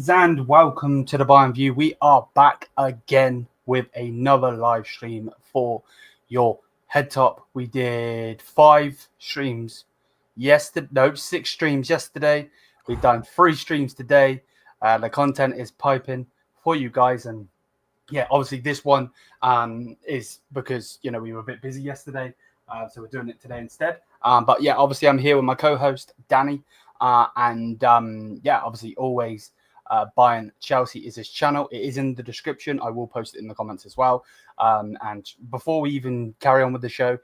And welcome to the Bayern View. We are back again with another live stream for your head top. We did 6 streams yesterday. We've done 3 streams today. The content is piping for you guys, and yeah, obviously this one is because we were a bit busy yesterday, so we're doing it today instead. But yeah, obviously I'm here with my co-host Danny, and obviously always. Bayern Chelsea is his channel. It is in the description. I will post it in the comments as well. And before we even carry on with the show,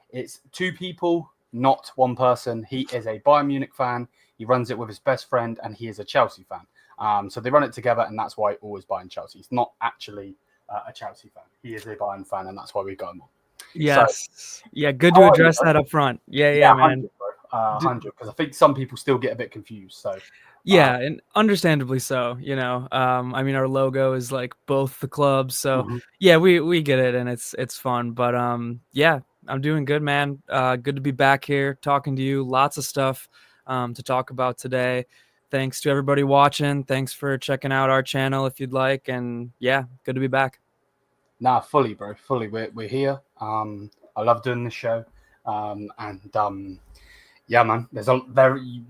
it's 2 people, not 1 person. He is a Bayern Munich fan. He runs it with his best friend, and he is a Chelsea fan. So they run it together, and that's why always Bayern Chelsea. He's not actually a Chelsea fan. He is a Bayern fan, and that's why we got him on. Yes. So, yeah, good to address that up front. Yeah, man. 100, because I think some people still get a bit confused. So. Yeah, and understandably so, I mean, our logo is like both the clubs, so yeah, we get it, and it's fun. But yeah, I'm doing good, man. Good to be back here talking to you. Lots of stuff to talk about today. Thanks to everybody watching. Thanks for checking out our channel if you'd like, and yeah, good to be back. Nah, fully, bro, fully. We're here. I love doing this show, yeah, man, there's a very,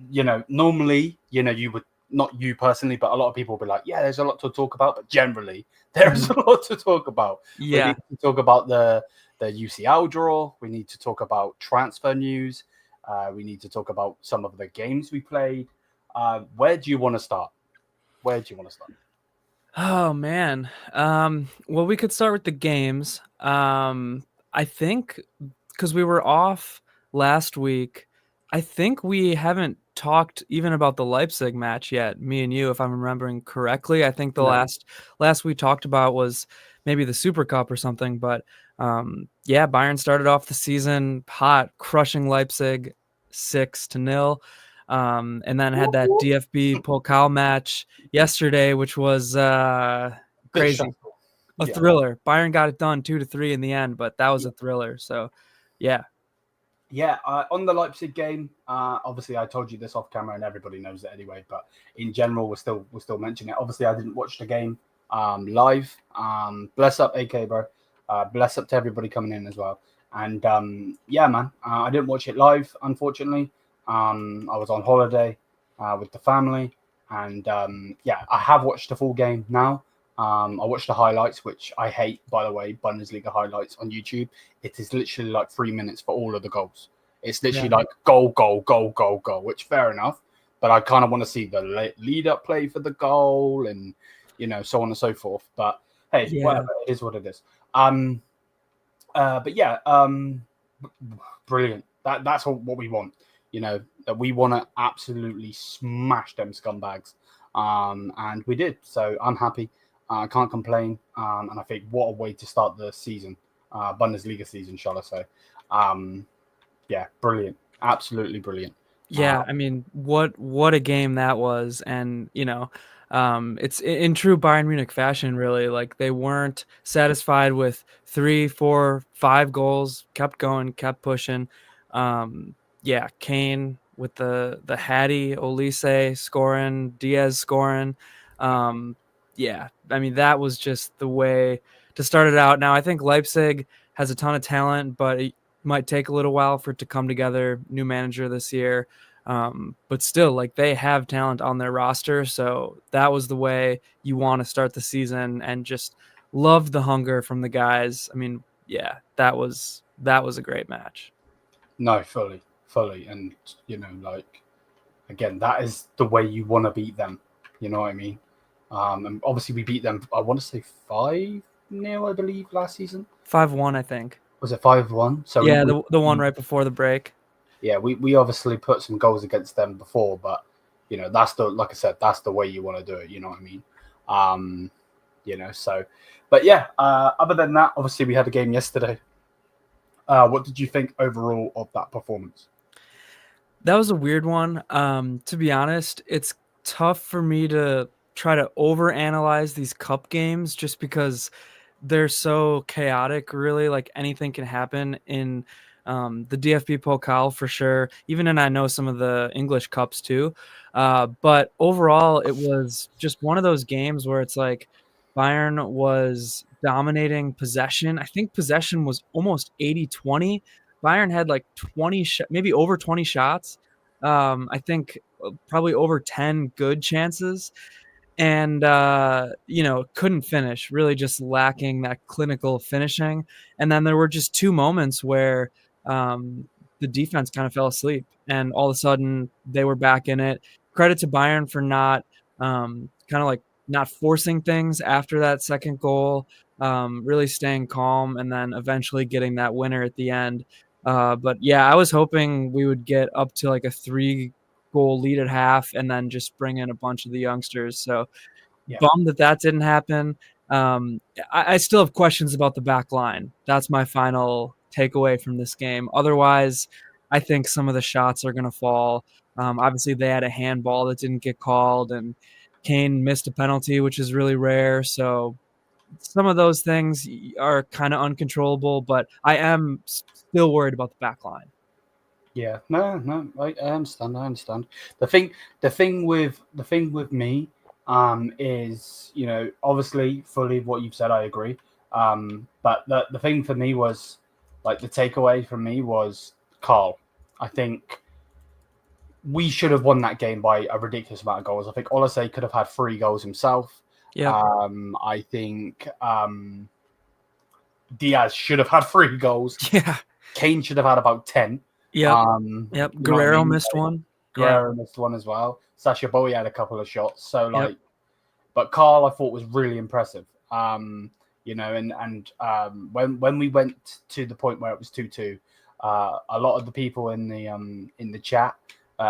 normally, you would, not you personally, but a lot of people will be like, yeah, there's a lot to talk about, but generally there is a lot to talk about. Yeah. We need to talk about the UCL draw. We need to talk about transfer news. We need to talk about some of the games we played. Where do you want to start? Oh, man. Well, we could start with the games. I think because we were off last week, I think we haven't talked even about the Leipzig match yet, me and you, if I'm remembering correctly. I think the last we talked about was maybe the Super Cup or something. But yeah, Bayern started off the season hot, crushing Leipzig 6-0. And then had that DFB Pokal match yesterday, which was crazy. A thriller. Bayern got it done 2-3 in the end, but that was a thriller. So, yeah. Yeah, on the Leipzig game, obviously I told you this off camera, and everybody knows it anyway. But in general, we're still mentioning it. Obviously, I didn't watch the game live. Bless up, AK bro. Bless up to everybody coming in as well. And yeah, man, I didn't watch it live, unfortunately. I was on holiday with the family, and yeah, I have watched the full game now. I watched the highlights, which I hate, by the way, Bundesliga highlights on YouTube. It is literally like 3 minutes for all of the goals. It's literally like goal, which fair enough. But I kind of want to see the lead up play for the goal and, so on and so forth. But hey, whatever, it is what it is. But yeah, brilliant. That's what we want. That we want to absolutely smash them scumbags. And we did. So I'm happy. I can't complain. And I think what a way to start the season, Bundesliga season, shall I say. Yeah, brilliant. Absolutely brilliant. Yeah, I mean, what a game that was. And, It's in true Bayern Munich fashion, really. Like, they weren't satisfied with 3, 4, 5 goals, kept going, kept pushing. Yeah, Kane with the Hattie, Olise scoring, Diaz scoring. Yeah, I mean, that was just the way to start it out. Now, I think Leipzig has a ton of talent, but it might take a little while for it to come together. New manager this year. But still, like, they have talent on their roster. So that was the way you want to start the season, and just love the hunger from the guys. I mean, yeah, that was a great match. No, fully. And, like, again, that is the way you want to beat them. You know what I mean? And obviously we beat them, I want to say 5-0, I believe, last season. 5-1, I think. Was it 5-1? So yeah, the one right before the break. Yeah, we obviously put some goals against them before, but that's like I said, that's the way you want to do it. You know what I mean? So, but yeah. Other than that, obviously we had a game yesterday. What did you think overall of that performance? That was a weird one. To be honest, it's tough for me to try to overanalyze these cup games just because they're so chaotic, really. Like, anything can happen in the DFB Pokal for sure. Even in, I know, some of the English cups too. But overall, it was just one of those games where it's like Bayern was dominating possession. I think possession was almost 80-20. Bayern had like 20, maybe over 20 shots. I think probably over 10 good chances. And, couldn't finish, really just lacking that clinical finishing. And then there were just 2 moments where the defense kind of fell asleep, and all of a sudden they were back in it. Credit to Bayern for not not forcing things after that second goal, really staying calm, and then eventually getting that winner at the end. But yeah, I was hoping we would get up to like a 3-goal lead at half and then just bring in a bunch of the youngsters. So bummed that didn't happen. I still have questions about the back line. That's my final takeaway from this game. Otherwise, I think some of the shots are going to fall. Obviously, they had a handball that didn't get called, and Kane missed a penalty, which is really rare. So some of those things are kind of uncontrollable, but I am still worried about the back line. Yeah, no, I understand. The thing with me is, obviously fully what you've said, I agree. But the thing for me was, like, the takeaway from me was Carl. I think we should have won that game by a ridiculous amount of goals. I think Olise could have had 3 goals himself. Yeah. I think Diaz should have had 3 goals. Yeah. Kane should have had about 10. Yep. Guerrero missed one. Guerrero missed one as well. Sacha Boey had a couple of shots. So but Carl, I thought, was really impressive. And when we went to the point where it was 2-2, a lot of the people in the chat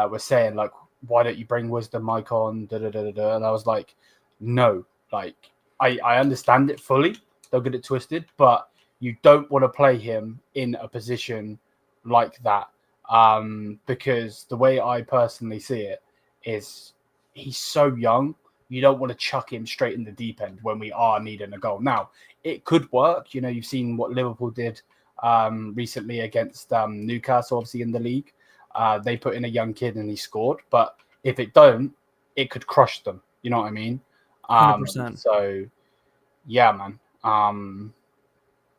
were saying, like, why don't you bring Wisdom Mike on? And I was like, no, like, I understand it fully. Don't get it twisted, but you don't want to play him in a position like that, because the way I personally see it is he's so young. You don't want to chuck him straight in the deep end when we are needing a goal. Now, it could work. You've seen what Liverpool did recently against Newcastle, obviously, in the league. They put in a young kid and he scored. But if it don't, it could crush them. You know what I mean? 100%. So, yeah, man.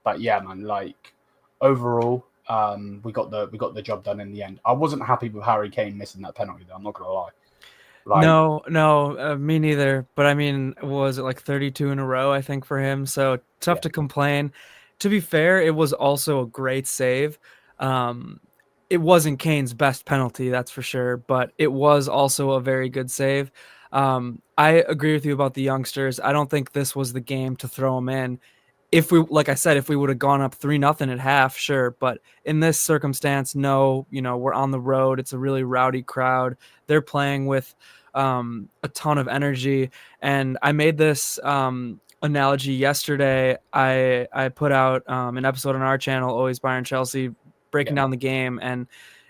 But yeah, man, like, overall, we got the job done in the end. I wasn't happy with Harry Kane missing that penalty, though. I'm not gonna lie. No, me neither. But I mean, was it like 32 in a row, I think, for him? So tough to complain. To be fair, it was also a great save. It wasn't Kane's best penalty, that's for sure, but it was also a very good save. I agree with you about the youngsters. I don't think this was the game to throw them in. If we, like I said, if we would have gone up 3-0 at half, sure. But in this circumstance, no, we're on the road. It's a really rowdy crowd. They're playing with a ton of energy. And I made this analogy yesterday. I put out an episode on our channel, Always Bayern Chelsea, breaking down the game. And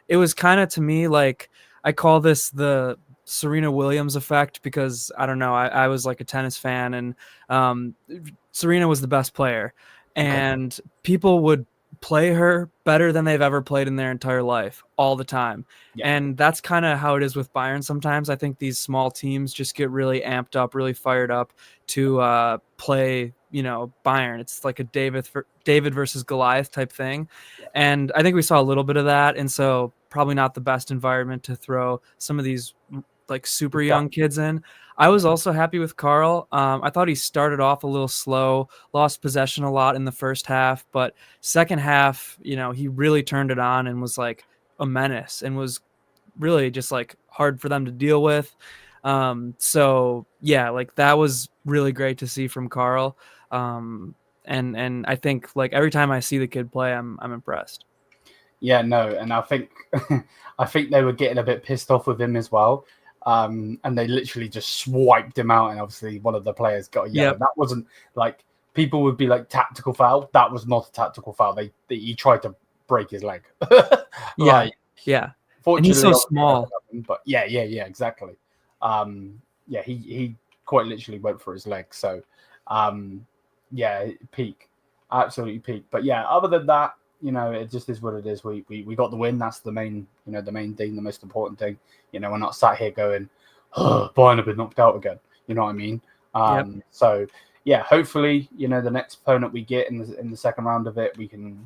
it was kind of, to me, like, I call this the Serena Williams effect because I don't know. I was like a tennis fan, and Serena was the best player, and people would play her better than they've ever played in their entire life all the time. Yeah. And that's kind of how it is with Bayern sometimes. I think these small teams just get really amped up, really fired up to play, Bayern. It's like a David versus Goliath type thing. Yeah. And I think we saw a little bit of that. And so probably not the best environment to throw some of these like super young kids in. I was also happy with Carl. I thought he started off a little slow, lost possession a lot in the first half, but second half, he really turned it on and was like a menace and was really just like hard for them to deal with. So yeah, like that was really great to see from Carl. And I think like every time I see the kid play, I'm impressed. Yeah, no, and I think I think they were getting a bit pissed off with him as well. And they literally just swiped him out, and obviously one of the players got a yellow. Yep. That wasn't like people would be like tactical foul. That was not a tactical foul. He tried to break his leg. Yeah. And he's so small. But yeah, exactly. He quite literally went for his leg. So, peak, absolutely peak. But yeah, other than that, it just is what it is. We got the win. That's the main, the main thing, the most important thing. We're not sat here going, oh, Bayern have been knocked out again. You know what I mean? So yeah, hopefully, the next opponent we get in the second round of it, we can,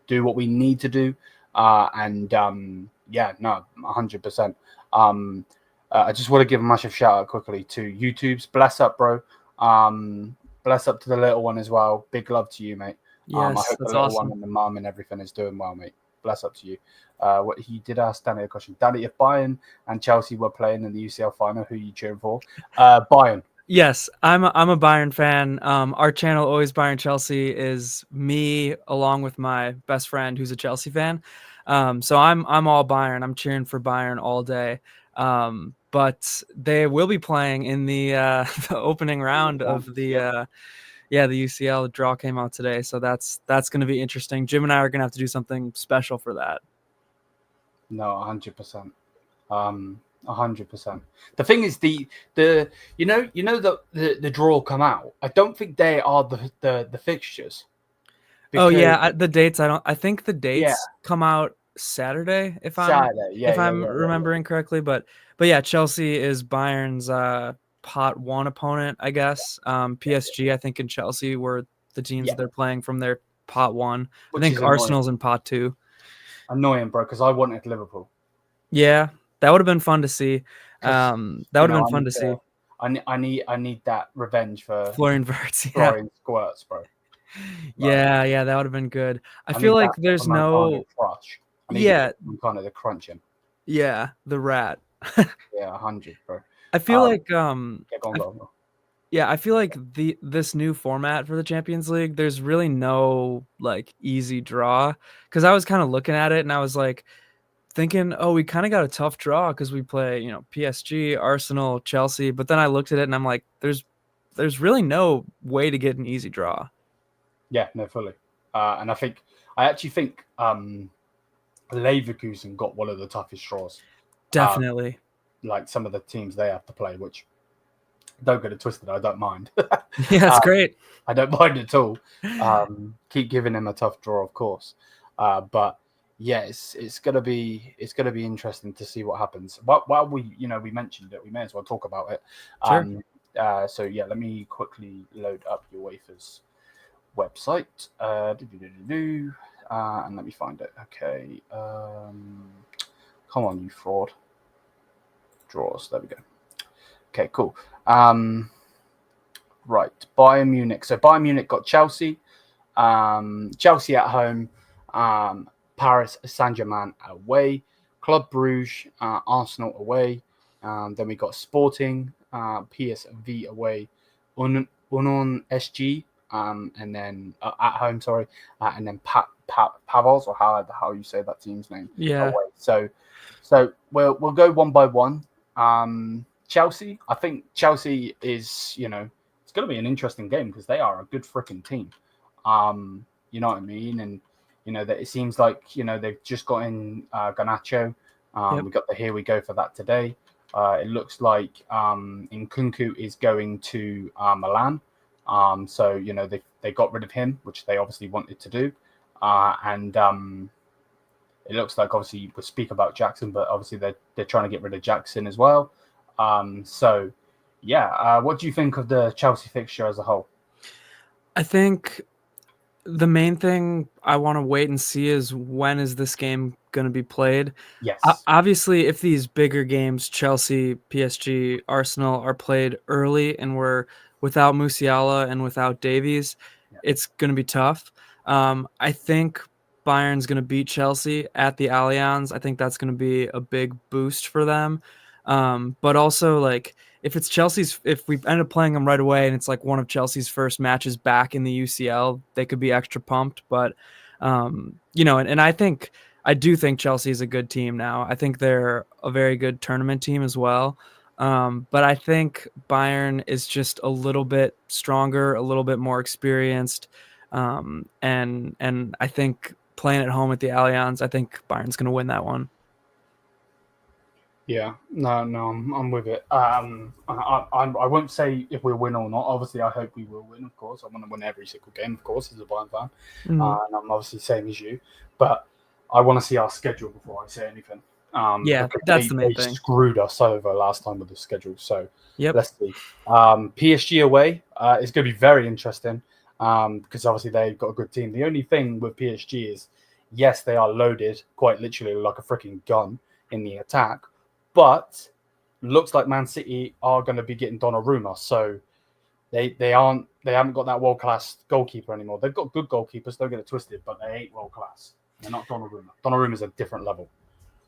do what we need to do. 100%. I just want to give a massive shout out quickly to YouTube's. Bless up, bro. Bless up to the little one as well. Big love to you, mate. Yes, I hope that's the little awesome. one and the mum and everything is doing well, mate. Bless up to you. What he did ask Danny a question. Danny, if Bayern and Chelsea were playing in the UCL final, who are you cheering for? Bayern. Yes, I'm a Bayern fan. Our channel, Always Bayern Chelsea, is me along with my best friend who's a Chelsea fan. So I'm all Bayern. I'm cheering for Bayern all day. But they will be playing in the the opening round of the UCL. The draw came out today, so that's going to be interesting. Jim and I are going to have to do something special for that. No, 100%. 100%. The thing is, the draw come out. I don't think they are the fixtures. The dates. I think the dates come out Saturday. If I'm remembering correctly, but yeah, Chelsea is Bayern's pot 1 opponent, I guess. PSG, I think, and Chelsea were the teams that they're playing from their pot 1. I think Arsenal's in pot 2. Annoying, bro, because I wanted Liverpool. Yeah, that would have been fun to see. I need that revenge for Florian Wirtz. Florian Squirts, bro. Yeah, that would have been good. I feel like there's no crush. Kind of the crunching. Yeah, the rat. 100, bro. I feel like I feel like this new format for the Champions League, there's really no like easy draw, because I was kind of looking at it and I was like thinking, oh, we kind of got a tough draw because we play, PSG, Arsenal, Chelsea, but then I looked at it and I'm like, there's really no way to get an easy draw. Yeah, no, fully. And I actually think Leverkusen got one of the toughest draws. Definitely. Like some of the teams they have to play, which, don't get it twisted, I don't mind. Yeah, it's great. I don't mind at all. Keep giving him a tough draw, of course. But yeah, it's gonna be interesting to see what happens. While we mentioned it, we may as well talk about it. Sure. So yeah, let me quickly load up your Wafers website. And let me find it. Okay. Come on, you fraud. Draws. There we go. Okay, cool. Right, Bayern Munich. So Bayern Munich got Chelsea. Chelsea at home. Paris Saint-Germain away. Club Brugge, Arsenal away. Then we got Sporting, PSV away. Union SG, and then at home, sorry. And then Pavos, or how you say that team's name. Yeah. Away. So we'll go one by one. Chelsea, I think Chelsea is, it's going to be an interesting game because they are a good freaking team. You know what I mean? And, that it seems like, they've just got in Garnacho. We got the here we go for that today. It looks like Nkunku is going to Milan. So, you know, they got rid of him, which they obviously wanted to do. And it looks like, obviously, we'll speak about Jackson, but obviously they're trying to get rid of Jackson as well. So, yeah, what do you think of the Chelsea fixture as a whole? I think the main thing I want to wait and see is when is this game going to be played. Yes. Obviously, if these bigger games, Chelsea, PSG, Arsenal, are played early and we're without Musiala and without Davies, it's going to be tough. I think Bayern's going to beat Chelsea at the Allianz. I think that's going to be a big boost for them. But also, like, if we end up playing them right away and it's like one of Chelsea's first matches back in the UCL, they could be extra pumped. But, you know, and I do think Chelsea is a good team now. I think they're a very good tournament team as well. But I think Bayern is just a little bit stronger, a little bit more experienced. And I think playing at home at the Allianz, I think Bayern's going to win that one. Yeah, no, I'm with it. I won't say if we'll win or not. Obviously, I hope we will win. Of course, I want to win every single game. Of course, as a Bayern fan, and I'm obviously same as you. But I want to see our schedule before I say anything. Yeah, that's the main thing. Screwed us over last time with the schedule, so let's see. PSG away is going to be very interesting because obviously they've got a good team. The only thing with PSG is, yes, they are loaded quite literally like a freaking gun in the attack. But looks like Man City are going to be getting Donnarumma, so they haven't got that world class goalkeeper anymore. They've got good goalkeepers, don't get it twisted, but they ain't world class. They're not Donnarumma. Donnarumma is a different level.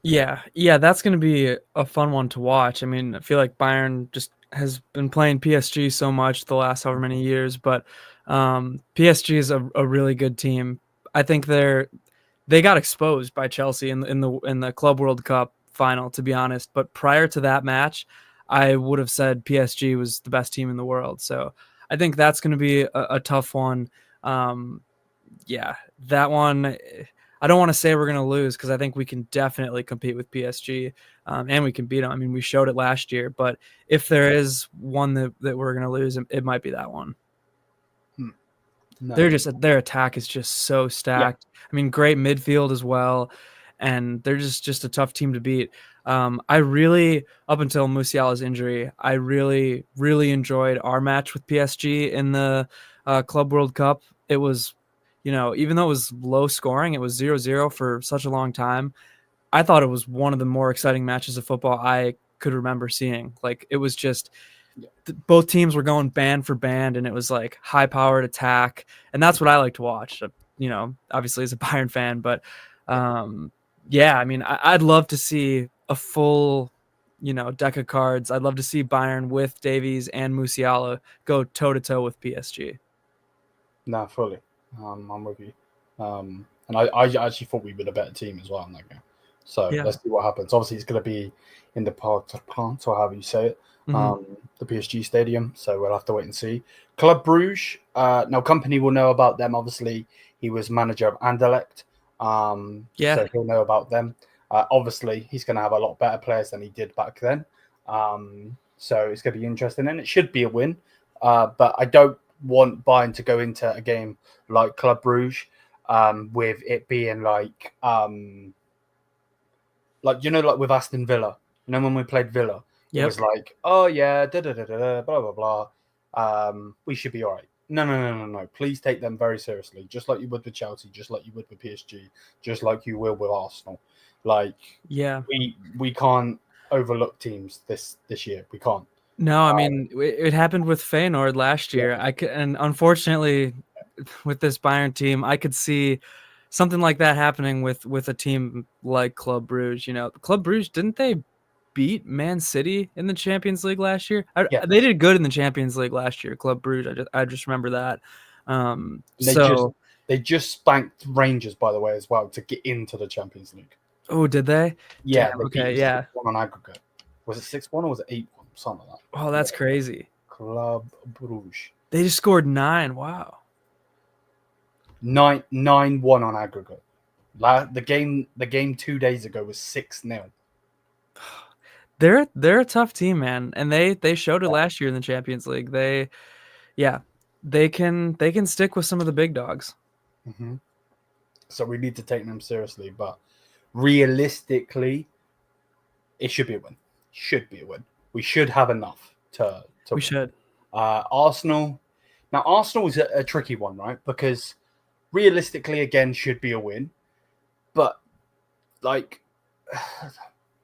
Yeah, that's going to be a fun one to watch. I mean, I feel like Bayern just has been playing PSG so much the last however many years, but PSG is a really good team. I think they got exposed by Chelsea in the Club World Cup final, to be honest. But prior to that match, I would have said PSG was the best team in the world. So I think that's going to be a tough one. Yeah, that one. I don't want to say we're going to lose because I think we can definitely compete with PSG and we can beat them. I mean, we showed it last year. But if there is one that we're going to lose, it might be that one. No. Their attack is just so stacked. Yeah. I mean, great midfield as well, and they're just a tough team to beat. I really, up until Musiala's injury, I really enjoyed our match with PSG in the Club World Cup. It was, you know, even though it was low scoring, it was 0-0 for such a long time. I thought it was one of the more exciting matches of football I could remember seeing. Like, it was just. Both teams were going band for band, and it was like high-powered attack, and that's what I like to watch. You know, obviously as a Bayern fan, but yeah, I mean, I'd love to see a full, you know, deck of cards. I'd love to see Bayern with Davies and Musiala go toe-to-toe with PSG. Nah, fully. I'm with you. And I actually thought we were the better team as well in that game. So let's see what happens. Obviously, it's going to be in the Parc des Princes, or however you say it. The PSG stadium, so we'll have to wait and see. Club Bruges, now Company will know about them. Obviously, he was manager of Anderlecht, so he'll know about them. Obviously, he's going to have a lot better players than he did back then, so it's going to be interesting, and it should be a win. But I don't want Bayern to go into a game like Club Bruges with it being like you know, like with Aston Villa. You know, when we played Villa. It was like, oh yeah, blah blah blah. We should be all right. No. Please take them very seriously, just like you would with Chelsea, just like you would with PSG, just like you will with Arsenal. Like, we can't overlook teams this year. We can't. No, I mean, it happened with Feyenoord last year. And unfortunately, with this Bayern team, I could see something like that happening with a team like Club Bruges. You know, Club Bruges, didn't they beat Man City in the Champions League last year? They did good in the Champions League last year, Club Bruges. I just remember that. They just spanked Rangers, by the way, as well, to get into the Champions League. Oh, did they? Yeah. They beat 6-1 on aggregate. Was it 6-1 or was it 8-1? Something like that. Oh, that's crazy. Club Bruges. They just scored 9. Wow. 9-1 on aggregate. The game 2 days ago was 6-0. They're a tough team, man, and they showed it last year in the Champions League. They can stick with some of the big dogs. Mm-hmm. So we need to take them seriously, but realistically, it should be a win. Should be a win. We should have enough to We win. should. Arsenal. Now, Arsenal is a tricky one, right? Because realistically, again, should be a win. But, like,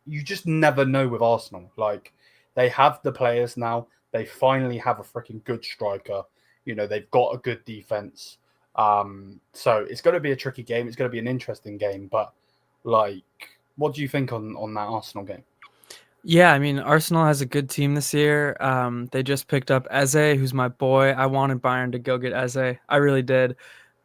you just never know with Arsenal. Like, they have the players now. They finally have a freaking good striker. You know, they've got a good defense. So it's going to be a tricky game. It's going to be an interesting game. But, like, what do you think on that Arsenal game? Yeah, I mean, Arsenal has a good team this year. They just picked up Eze, who's my boy. I wanted Bayern to go get Eze. I really did.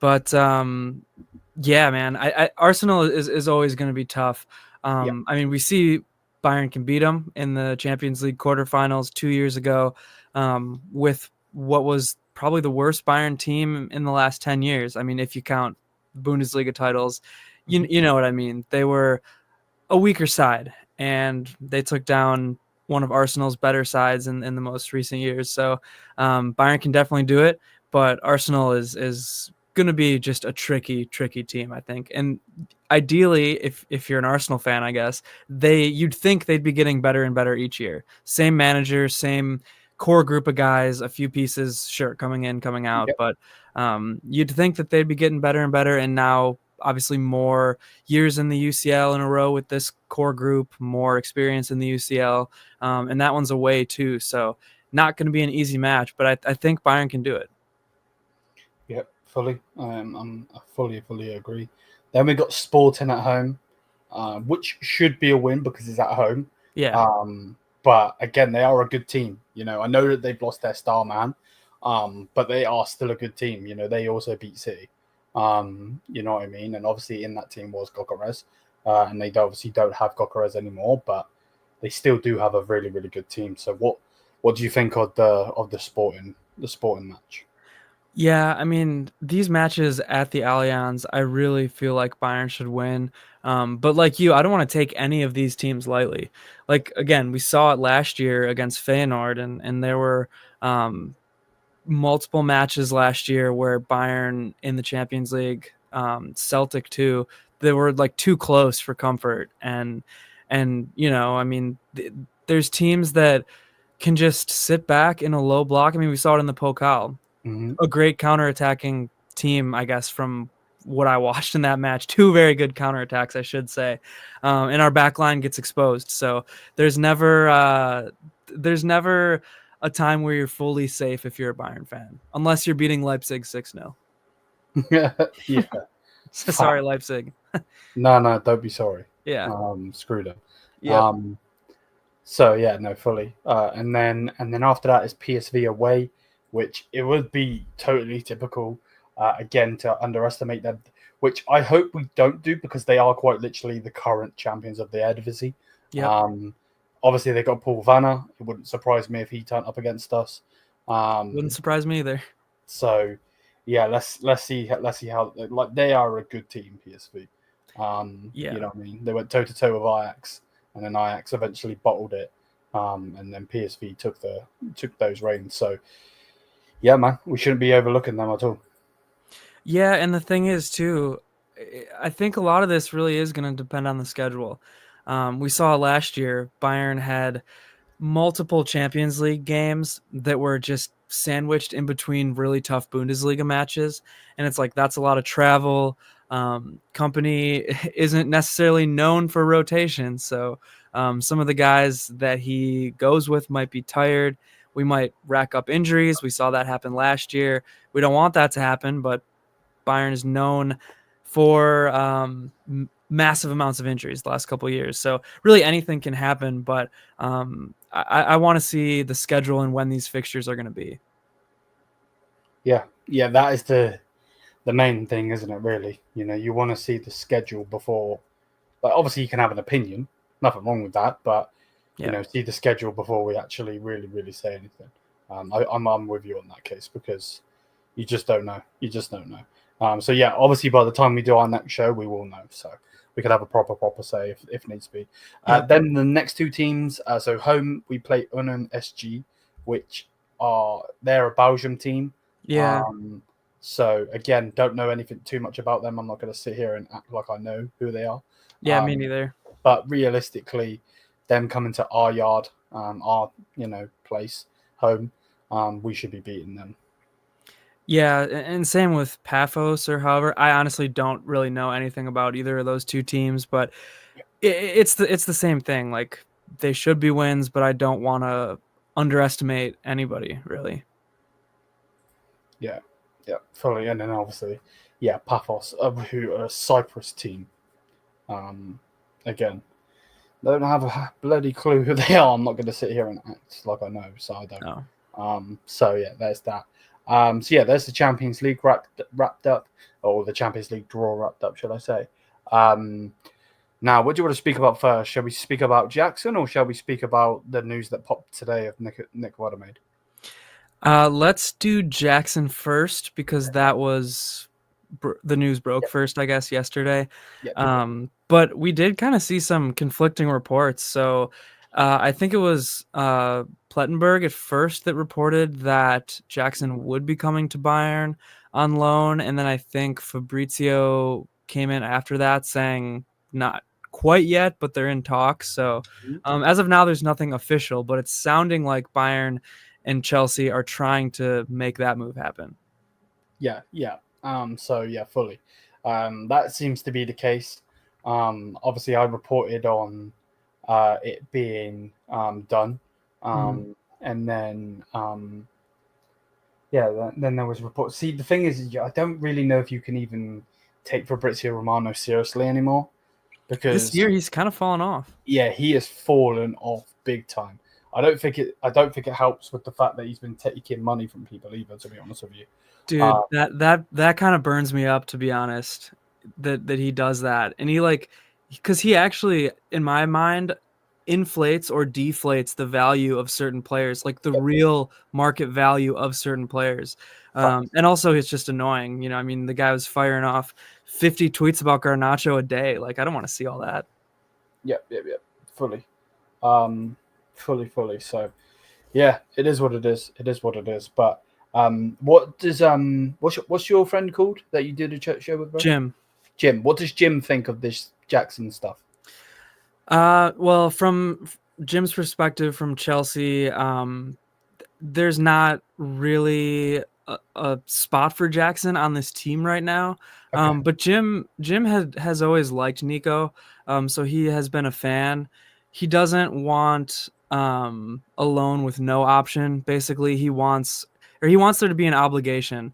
But yeah, man, Arsenal is always going to be tough. Yeah. I mean, we see Bayern can beat them in the Champions League quarterfinals 2 years ago with what was probably the worst Bayern team in the last 10 years. I mean, if you count Bundesliga titles, you know what I mean. They were a weaker side, and they took down one of Arsenal's better sides in the most recent years. So Bayern can definitely do it, but Arsenal is going to be just a tricky team, I think. And ideally, if you're an Arsenal fan, I guess, you'd think they'd be getting better and better each year. Same manager, same core group of guys, a few pieces, sure, coming in, coming out, Yep. but you'd think that they'd be getting better and better, and now obviously more years in the UCL in a row with this core group, more experience in the UCL, and that one's away too. So not going to be an easy match, but I think Bayern can do it. Yep, fully. I fully agree. Then we got Sporting at home, which should be a win because it's at home. Yeah. But again, they are a good team. You know, I know that they've lost their star man, but they are still a good team. You know, they also beat City. You know what I mean? And obviously in that team was Gokares, and they obviously don't have Gokares anymore, but they still do have a really, really good team. So what do you think of the sporting match? Yeah, I mean, these matches at the Allianz, I really feel like Bayern should win. But like you, I don't want to take any of these teams lightly. Like, again, we saw it last year against Feyenoord, and there were multiple matches last year where Bayern in the Champions League, Celtic too, they were like too close for comfort. And you know, I mean, there's teams that can just sit back in a low block. I mean, we saw it in the Pokal. Mm-hmm. A great counterattacking team, I guess, from what I watched in that match. Two very good counterattacks, I should say. And our back line gets exposed. So there's never a time where you're fully safe if you're a Bayern fan, unless you're beating Leipzig 6-0. Yeah. Sorry, Leipzig. No, don't be sorry. Yeah. Screw them. Yeah. So yeah, no, fully. And then after that is PSV away, which it would be totally typical again to underestimate them, which I hope we don't do because they are quite literally the current champions of the Eredivisie. Yeah. Obviously they got Paul Vanna. It wouldn't surprise me if he turned up against us. Wouldn't surprise me either. So yeah, let's see how like they are a good team, PSV. Yeah. You know what I mean? They went toe to toe with Ajax, and then Ajax eventually bottled it. And then PSV took those reins. So yeah, man, we shouldn't be overlooking them at all. Yeah, and the thing is too, I think a lot of this really is going to depend on the schedule. We saw last year Bayern had multiple Champions League games that were just sandwiched in between really tough Bundesliga matches, and it's like that's a lot of travel. Company isn't necessarily known for rotation, so some of the guys that he goes with might be tired. We might rack up injuries. We saw that happen last year. We don't want that to happen, but Bayern is known for massive amounts of injuries the last couple of years. So really anything can happen, but I want to see the schedule and when these fixtures are going to be. Yeah, that is the main thing, isn't it? Really, you know, you want to see the schedule before. Like, obviously, you can have an opinion. Nothing wrong with that, but you know, see the schedule before we actually really say anything. I'm with you on that case because you just don't know. So yeah, obviously by the time we do our next show, we will know. So we could have a proper say if needs to be. Yeah. Then the next two teams, so home we play Union SG, which they're a Belgium team. Yeah. So again, don't know anything too much about them. I'm not going to sit here and act like I know who they are. Yeah, me neither. But realistically, them coming to our yard, our place, home, we should be beating them. Yeah, and same with Paphos or however. I honestly don't really know anything about either of those two teams, but it's the same thing. Like they should be wins, but I don't want to underestimate anybody really. Yeah, fully. And then obviously, Paphos, who are a Cyprus team. Again, don't have a bloody clue who they are. I'm not going to sit here and act like I know, so I don't. No. So yeah, there's that. There's the Champions League wrapped up, or the Champions League draw wrapped up, should I say? Now, what do you want to speak about first? Shall we speak about Jackson, or shall we speak about the news that popped today of Nick Woltemade? Let's do Jackson first because that was the news broke first, I guess, yesterday. But we did kind of see some conflicting reports. So I think it was Plettenberg at first that reported that Jackson would be coming to Bayern on loan. And then I think Fabrizio came in after that saying not quite yet, but they're in talks. So as of now, there's nothing official, but it's sounding like Bayern and Chelsea are trying to make that move happen. Yeah. Fully. That seems to be the case. Obviously, I reported on it being done. And then then there was reports. See, the thing is, I don't really know if you can even take Fabrizio Romano seriously anymore, because this year he's kind of fallen off. Yeah, he has fallen off big time. I don't think it helps with the fact that he's been taking money from people either, to be honest with you. Dude, that kind of burns me up, to be honest, that he does that. And because he actually, in my mind, inflates or deflates the value of certain players, like the real market value of certain players. And also it's just annoying. I mean, the guy was firing off 50 tweets about Garnacho a day. Like, I don't want to see all that. Yep. Fully. Fully. So, yeah, it is what it is. But what does what's your friend called that you did a show with, bro? Jim. What does Jim think of this Jackson stuff? Well, from Jim's perspective, from Chelsea, there's not really a spot for Jackson on this team right now. Okay. But Jim has always liked Nico, so he has been a fan. He doesn't want a loan with no option. Basically, he wants there to be an obligation,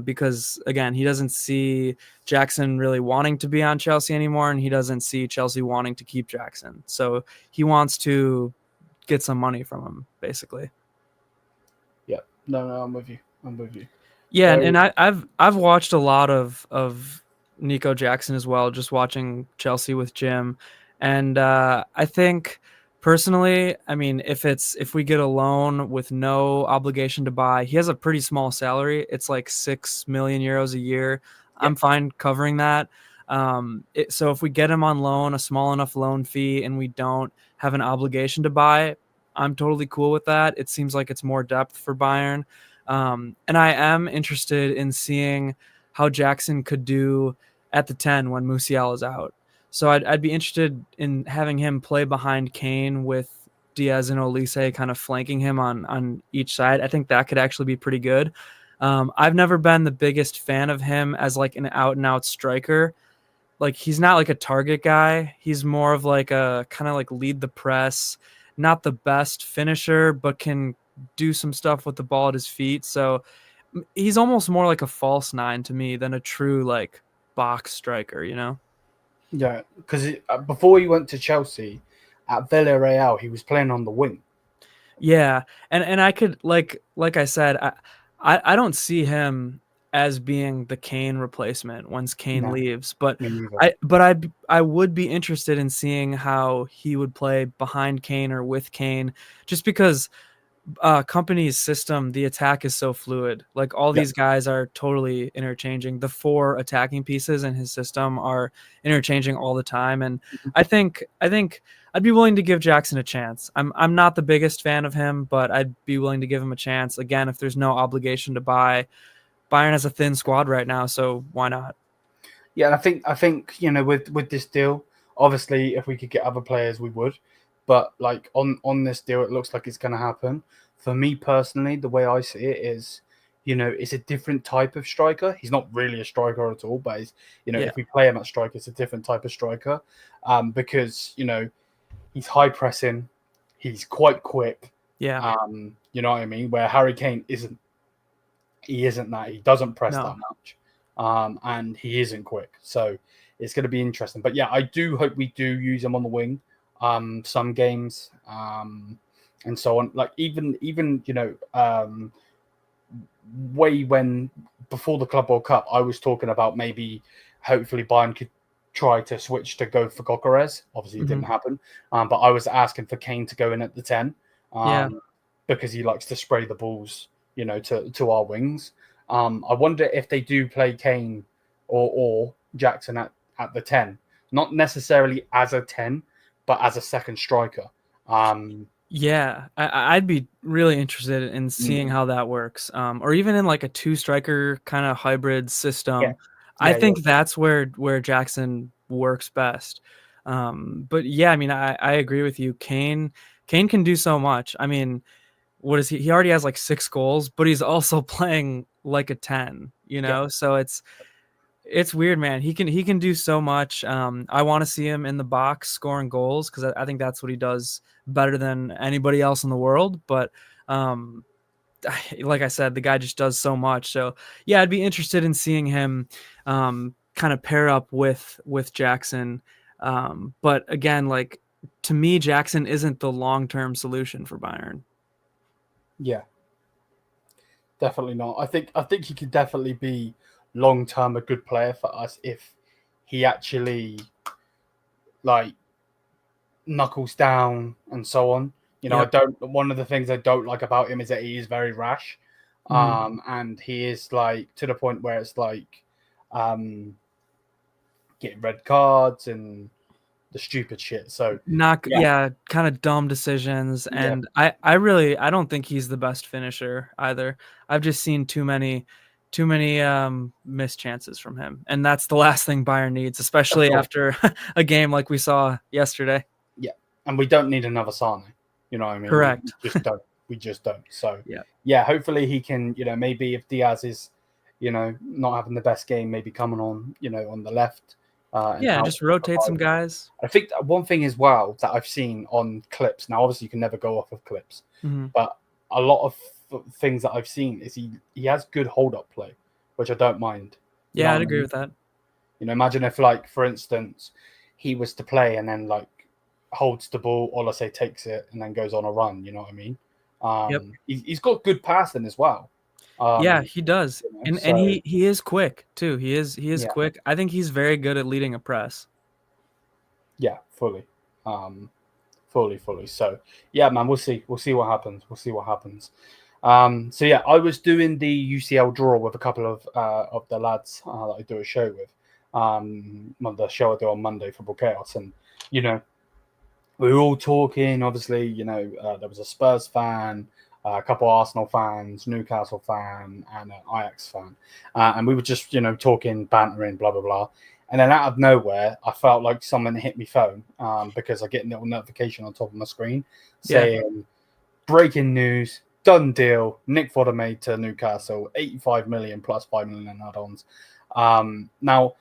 because again, he doesn't see Jackson really wanting to be on Chelsea anymore, and he doesn't see Chelsea wanting to keep Jackson. So he wants to get some money from him, basically. Yeah, no, I'm with you. Yeah, and I've watched a lot of Nico Jackson as well, just watching Chelsea with Jim. And I think personally, I mean, if we get a loan with no obligation to buy, he has a pretty small salary. It's like 6 million euros a year. Yeah. I'm fine covering that. So if we get him on loan, a small enough loan fee, and we don't have an obligation to buy, I'm totally cool with that. It seems like it's more depth for Bayern. And I am interested in seeing how Jackson could do at the 10 when Musial is out. So I'd be interested in having him play behind Kane with Diaz and Olise kind of flanking him on each side. I think that could actually be pretty good. I've never been the biggest fan of him as like an out-and-out striker. Like, he's not like a target guy. He's more of like a kind of like lead the press, not the best finisher, but can do some stuff with the ball at his feet. So he's almost more like a false nine to me than a true like box striker, Yeah, because before he went to Chelsea, at Villarreal, he was playing on the wing. Yeah, and I could like I said, I don't see him as being the Kane replacement once Kane leaves, but I would be interested in seeing how he would play behind Kane or with Kane, just because Company's system, the attack is so fluid. Like all Yeah. these guys are totally interchanging. The 4 attacking pieces in his system are interchanging all the time, and I think I'd be willing to give Jackson a chance. I'm not the biggest fan of him, but I'd be willing to give him a chance. Again, if there's no obligation to buy, Bayern has a thin squad right now, so why not? Yeah, and I think with this deal, obviously, if we could get other players, we would. But like on this deal, it looks like it's going to happen. For me personally, the way I see it is, it's a different type of striker. He's not really a striker at all, but Yeah, if we play him at striker, it's a different type of striker. Because he's high pressing, he's quite quick. yeah, You know what I mean? Where Harry Kane isn't. He isn't that. He doesn't press no, that much. And he isn't quick. So it's going to be interesting. But yeah, I do hope we do use him on the wing some games and so on. Like even way when before the Club World Cup, I was talking about maybe hopefully Bayern could try to switch to go for Gokares. Obviously, it didn't happen. But I was asking for Kane to go in at the 10 yeah. because he likes to spray the balls, to our wings. I wonder if they do play Kane or Jackson at the 10, not necessarily as a 10, but as a second striker. Yeah, I'd be really interested in seeing how that works, or even in like a 2 striker kind of hybrid Yeah, system. I yeah, think that's where Jackson works best. But yeah, I mean, I agree with you. Kane can do so much. I mean, what is he? He already has like 6 goals, but he's also playing like a 10. yeah, So it's weird, man. He can do so much. I want to see him in the box scoring goals because I think that's what he does better than anybody else in the world. But like I said, the guy just does so much. So yeah, I'd be interested in seeing him kind of pair up with Jackson. But again, like to me, Jackson isn't the long-term solution for Bayern. yeah. Definitely not. I think he could definitely be long term a good player for us if he actually like knuckles down and so on. I Yep. don't. One of the things I don't like about him is that he is very rash, Mhm. and he is like to the point where it's like, um, getting red cards and the stupid shit. So Not yeah, yeah, kind of dumb decisions, yeah, and I don't think he's the best finisher either. I've just seen too many missed chances from him, and that's the last thing Bayern needs, of especially course, after a game like we saw yesterday. yeah, and we don't need another Sane. You know what I mean? We Correct. just don't. We just don't. So Yeah. yeah, hopefully he can. Maybe if Diaz is, not having the best game, maybe coming on, on the left and Yeah, and help. just rotate some guys. I think that one thing as well that I've seen on clips. Now, obviously, you can never go off of clips, Mhm. but a lot of things that I've seen is he has good hold up play, which I don't mind. You know Yeah, what I'd I agree mean? with that. Imagine if, like, for instance, he was to play and then like holds the ball, or let's say takes it and then goes on a run. You know what I mean? Yep. He's got good passing as well. Yeah, Um, he does. And so he is quick too. He is yeah, quick. I think he's very good at leading a press. yeah, fully. Um, fully. So yeah, man, we'll see. We'll see what happens. We'll see what happens. So yeah, I was doing the UCL draw with a couple of the lads that I do a show with. The show I do on Monday, Football Chaos, and you know we were all talking. Obviously, there was a Spurs fan, a couple of Arsenal fans, Newcastle fan, and an Ajax fan, and we were just talking, bantering, blah blah blah. And then out of nowhere, I felt like someone hit my phone because I get a little notification on top of my screen Yeah. saying breaking news, done deal, Nick Woltemade to Newcastle, 85 million plus 5 million in add-ons. Now,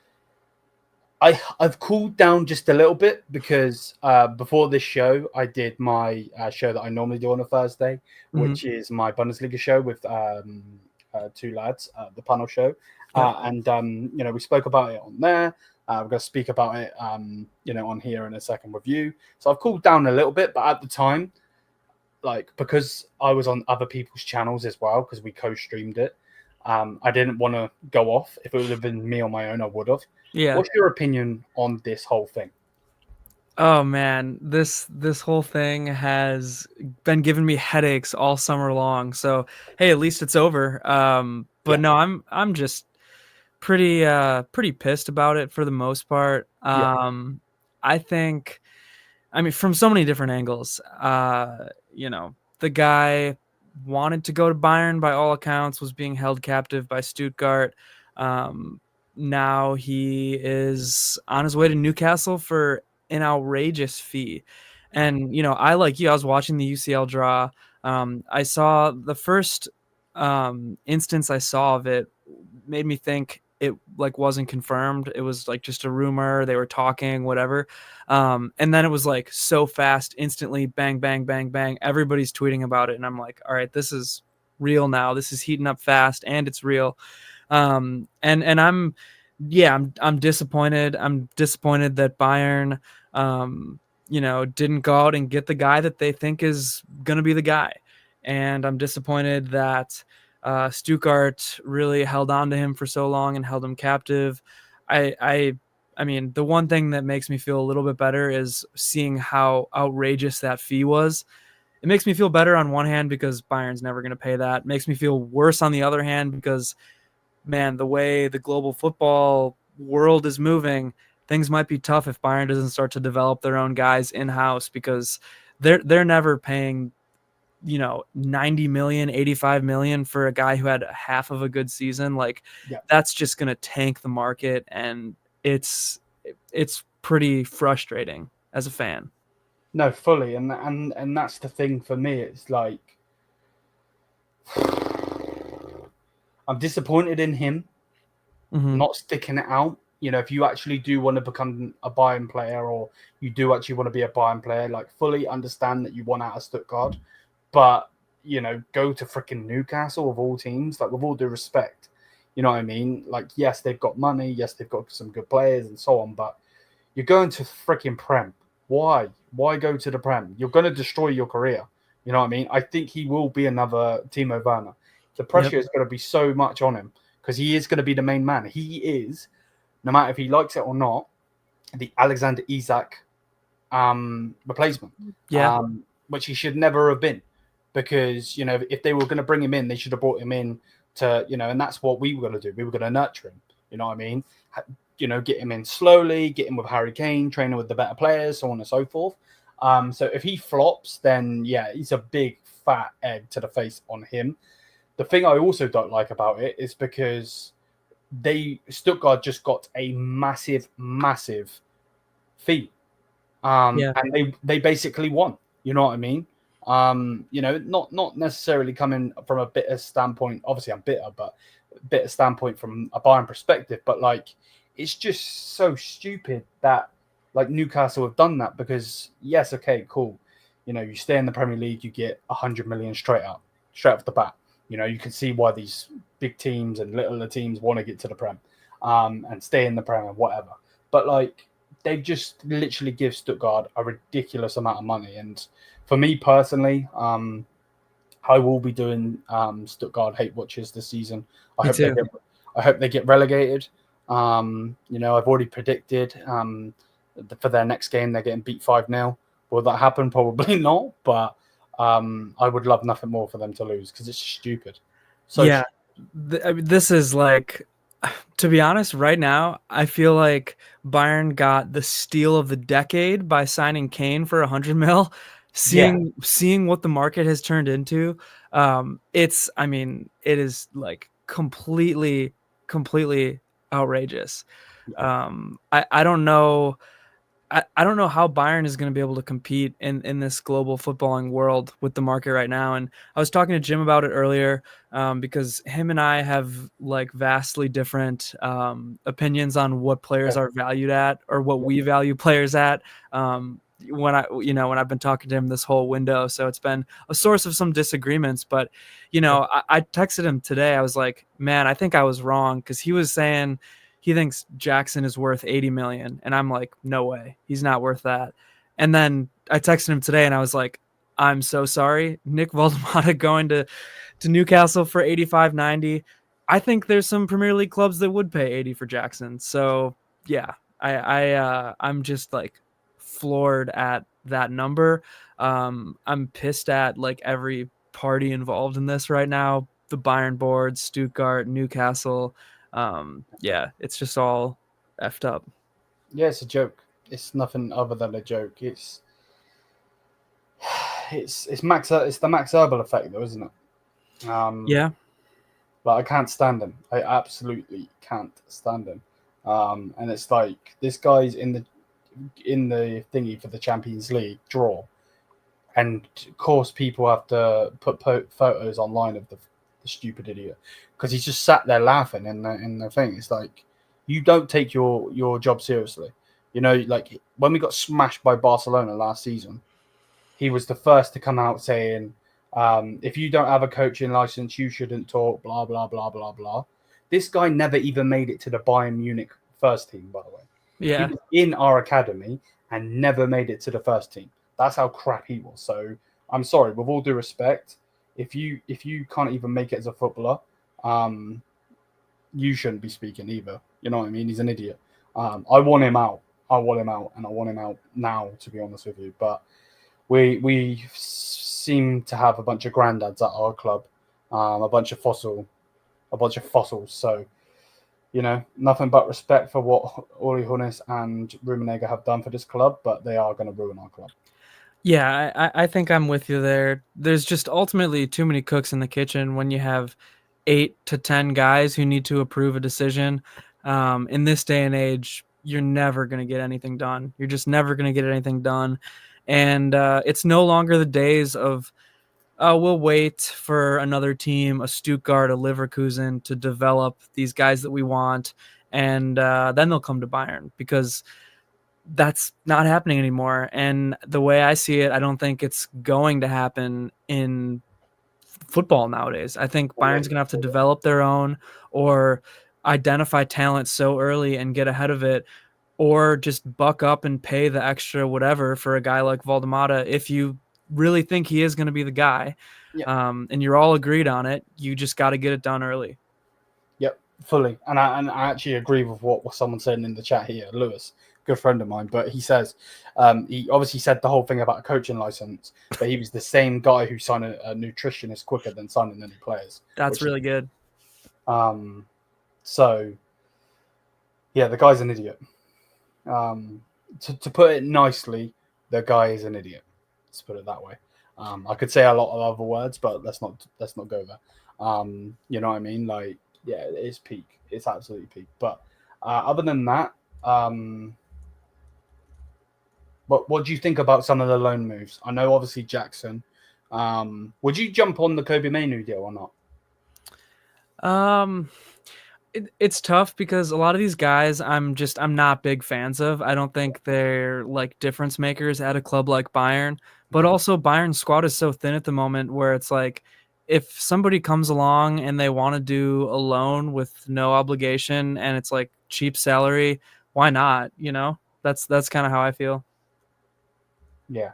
I've cooled down just a little bit because before this show, I did my show that I normally do on a Thursday, Hmm. which is my Bundesliga show with 2 lads, the panel show. Yep. We spoke about it on there. We're going to speak about it, on here in a second with you. So I've cooled down a little bit, but at the time, like, because I was on other people's channels as well, because we co-streamed it, I didn't want to go off. If it would have been me on my own, I would have. Yeah. What's your opinion on this whole thing? Oh man, this whole thing has been giving me headaches all summer long. So hey, at least it's over. But Yeah, no, I'm just pretty pissed about it for the most part. yeah, I think, I mean, from so many different angles. The guy wanted to go to Bayern by all accounts, was being held captive by Stuttgart. Um, Now he is on his way to Newcastle for an outrageous fee. And, I like you, I was watching the UCL draw. I saw the first instance I saw of it made me think it like wasn't confirmed. It was like just a rumor. They were talking, whatever. And then it was like so fast, instantly, bang, bang, bang, bang. Everybody's tweeting about it, and I'm like, all right, this is real now. This is heating up fast, and it's real. And I'm disappointed. I'm disappointed that Bayern, didn't go out and get the guy that they think is gonna be the guy, and I'm disappointed that Stuttgart really held on to him for so long and held him captive. I, I, I mean, the one thing that makes me feel a little bit better is seeing how outrageous that fee was. It makes me feel better on one hand because Bayern's never going to pay that. It makes me feel worse on the other hand because, man, the way the global football world is moving, things might be tough if Bayern doesn't start to develop their own guys in house because they're never paying 90 million, 85 million for a guy who had half of a good season. Like yeah. that's just going to tank the market, and it's pretty frustrating as a fan. No, fully, and that's the thing for me. It's like I'm disappointed in him Mm-hmm. not sticking it out. If you actually do want to become a Bayern player, or you do actually want to be a Bayern player, like fully understand that you want out of Stuttgart, but go to freaking Newcastle of all teams. Like with all due respect, you know what I mean? Like yes, they've got money, yes, they've got some good players and so on, but you're going to freaking Prem. Why? Why go to the Prem? You're going to destroy your career. You know what I mean? I think he will be another Timo Werner. The Yep. pressure is going to be so much on him because he is going to be the main man. He is, no matter if he likes it or not, the Alexander Isak replacement, Yeah. which he should never have been. Because, if they were going to bring him in, they should have brought him in to, and that's what we were going to do. We were going to nurture him. You know what I mean? Get him in slowly, get him with Harry Kane, training with the better players, so on and so forth. So if he flops, then yeah, he's a big fat egg to the face on him. The thing I also don't like about it is because Stuttgart just got a massive, massive fee. Yeah. And they basically won. You know what I mean? Not necessarily coming from a bitter standpoint. Obviously, I'm bitter, but bitter standpoint from a Bayern perspective. But like, it's just so stupid that like Newcastle have done that because yes, okay, cool. You stay in the Premier League, you get 100 million straight off the bat. You can see why these big teams and littler teams want to get to the Prem, and stay in the Prem and whatever. But like, they've just literally give Stuttgart a ridiculous amount of money. And for me personally, I will be doing Stuttgart hate watches this season. I Me hope they too. get I hope they get relegated. I've already predicted for their next game they're getting beat 5-0. Will that happen? Probably not. But I would love nothing more for them to lose because it's stupid. So Yeah. This is like, to be honest, right now, I feel like Bayern got the steal of the decade by signing Kane for 100 mil. yeah, Seeing what the market has turned into, I mean, it is like completely outrageous. I don't know. I don't know how Bayern is going to be able to compete in this global footballing world with the market right now. And I was talking to Jim about it earlier because him and I have like vastly different opinions on what players yeah, are valued at or what we value players at. When I've been talking to him this whole window, so it's been a source of some disagreements. But I texted him today. I was like, man, I think I was wrong because he was saying he thinks Jackson is worth 80 million. And I'm like, no way. He's not worth that. And then I texted him today and I was like, I'm so sorry. Nick Woltemade going to Newcastle for 85-90. I think there's some Premier League clubs that would pay 80 for Jackson. So yeah, I'm just like floored at that number. I'm pissed at like every party involved in this right now. The Bayern board, Stuttgart, Newcastle. Yeah, it's just all effed up. Yeah, it's a joke. It's nothing other than a joke. It's the Max Herbal effect, though, isn't it? Yeah. But I can't stand him. I absolutely can't stand him. And it's like this guy's in the thingy for the Champions League draw, and of course people have to put photos online of the stupid idiot because he's just sat there laughing in the thing. It's like you don't take your job seriously. You know, like when we got smashed by Barcelona last season, he was the first to come out saying, if you don't have a coaching license, you shouldn't talk, blah, blah, blah, blah, blah. This guy never even made it to the Bayern Munich first team, by the way. Yeah. He was in our academy and never made it to the first team. That's how crap he was. So I'm sorry, with all due respect, if you can't even make it as a footballer, you shouldn't be speaking either. You know what I mean? He's an idiot. I want him out. And I want him out now, to be honest with you. But we seem to have a bunch of granddads at our club, a bunch of fossils. So, you know, nothing but respect for what Uli Hoeneß and Rummenigge have done for this club, but they are going to ruin our club. Yeah, I think I'm with you there. There's just ultimately too many cooks in the kitchen when you have 8 to 10 guys who need to approve a decision. In this day and age, you're never going to get anything done. You're just never going to get anything done. And it's no longer the days of, we'll wait for another team, a Stuttgart, a Leverkusen, to develop these guys that we want, and then they'll come to Bayern, because that's not happening anymore. And the way I see it, I don't think it's going to happen in football nowadays. I think Bayern's going to have to develop their own, or identify talent so early and get ahead of it, or just buck up and pay the extra whatever for a guy like Woltemade if you really think he is going to be the guy. Yep. And you're all agreed on it. You just got to get it done early. Yep, fully. And I actually agree with what someone said in the chat here, Lewis, good friend of mine. But he says, he obviously said the whole thing about a coaching license, but he was the same guy who signed a nutritionist quicker than signing any players. That's really good. So, yeah, the guy's an idiot. To put it nicely, the guy is an idiot. Let's put it that way. I could say a lot of other words, but let's not go there. You know what I mean? Like, yeah, it's peak. It's absolutely peak. But other than that, what do you think about some of the loan moves? I know obviously Jackson. Would you jump on the Kobe Mainu deal or not? It's tough because a lot of these guys I'm not big fans of. I don't think they're like difference makers at a club like Bayern, but also Bayern's squad is so thin at the moment where it's like, if somebody comes along and they want to do a loan with no obligation and it's like cheap salary, why not? You know, that's kind of how I feel. Yeah.